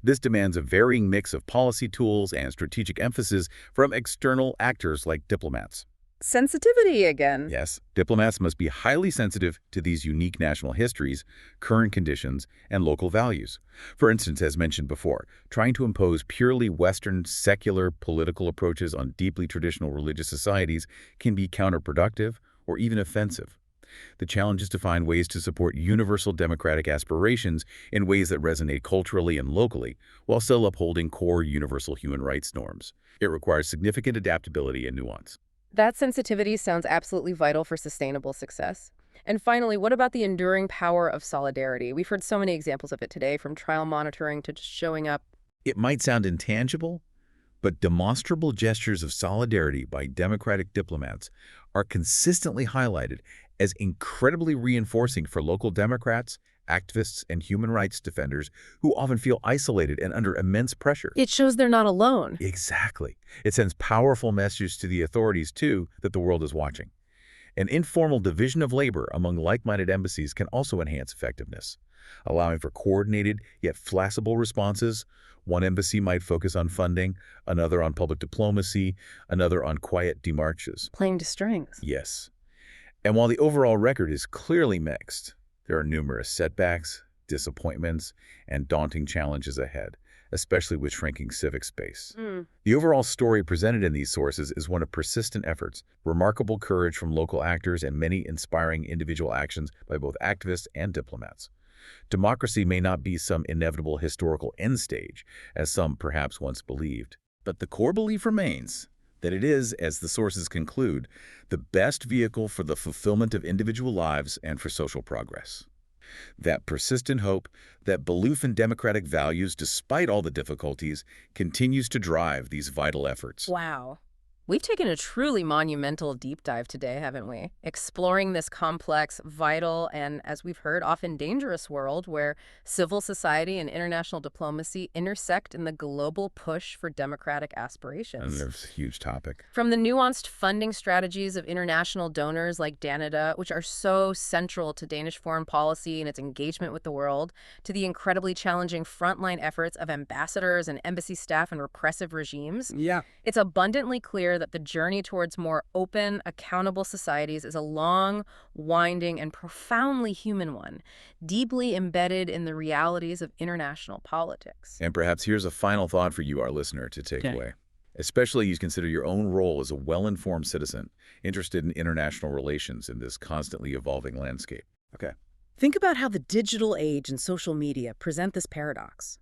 This demands a varying mix of policy tools and strategic emphasis from external actors like diplomats. Sensitivity again. Yes, diplomats must be highly sensitive to these unique national histories, current conditions, and local values. For instance, as mentioned before, trying to impose purely Western, secular political approaches on deeply traditional religious societies can be counterproductive or even offensive. The challenge is to find ways to support universal democratic aspirations in ways that resonate culturally and locally, while still upholding core universal human rights norms. It requires significant adaptability and nuance. That sensitivity sounds absolutely vital for sustainable success. And finally, what about the enduring power of solidarity? We've heard so many examples of it today, from trial monitoring to just showing up. It might sound intangible, but demonstrable gestures of solidarity by democratic diplomats are consistently highlighted as incredibly reinforcing for local Democrats, activists, and human rights defenders who often feel isolated and under immense pressure. It shows they're not alone. Exactly. It sends powerful messages to the authorities, too, that the world is watching. An informal division of labor among like-minded embassies can also enhance effectiveness, allowing for coordinated yet flexible responses. One embassy might focus on funding, another on public diplomacy, another on quiet demarches. Playing to strengths. Yes. And while the overall record is clearly mixed, there are numerous setbacks, disappointments, and daunting challenges ahead, especially with shrinking civic space. The overall story presented in these sources is one of persistent efforts, remarkable courage from local actors, and many inspiring individual actions by both activists and diplomats. Democracy may not be some inevitable historical end stage, as some perhaps once believed, but the core belief remains that it is, as the sources conclude, the best vehicle for the fulfillment of individual lives and for social progress. That persistent hope, that belief in democratic values despite all the difficulties, continues to drive these vital efforts. Wow. We've taken a truly monumental deep dive today, haven't we? Exploring this complex, vital, and, as we've heard, often dangerous world where civil society and international diplomacy intersect in the global push for democratic aspirations. And there's a huge topic. From the nuanced funding strategies of international donors like Canada, which are so central to Danish foreign policy and its engagement with the world, to the incredibly challenging frontline efforts of ambassadors and embassy staff and repressive regimes, it's abundantly clear that the journey towards more open, accountable societies is a long, winding, and profoundly human one, deeply embedded in the realities of international politics. And perhaps here's a final thought for you, our listener, to take away. Especially as you consider your own role as a well-informed citizen, interested in international relations in this constantly evolving landscape. Think about how the digital age and social media present this paradox.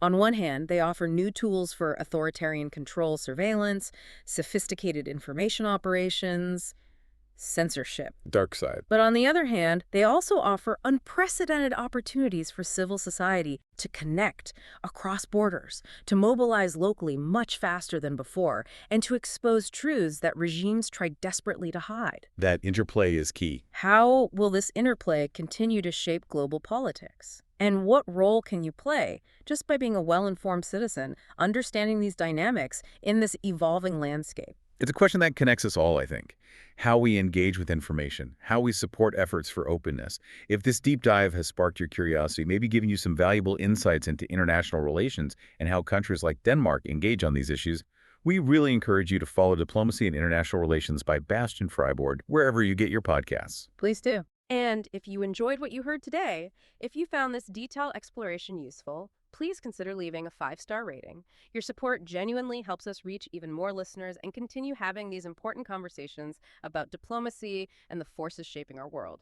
On one hand, they offer new tools for authoritarian control, surveillance, sophisticated information operations. censorship. Dark side. But on the other hand, they also offer unprecedented opportunities for civil society to connect across borders, to mobilize locally much faster than before, and to expose truths that regimes try desperately to hide. That interplay is key. How will this interplay continue to shape global politics? And what role can you play, just by being a well-informed citizen, understanding these dynamics in this evolving landscape? It's a question that connects us all, I think. How we engage with information, how we support efforts for openness. If this deep dive has sparked your curiosity, maybe giving you some valuable insights into international relations and how countries like Denmark engage on these issues, we really encourage you to follow Diplomacy and International Relations by Bastian Fribourg wherever you get your podcasts. Please do. And if you enjoyed what you heard today, if you found this detailed exploration useful, please consider leaving a 5-star rating. Your support genuinely helps us reach even more listeners and continue having these important conversations about diplomacy and the forces shaping our world.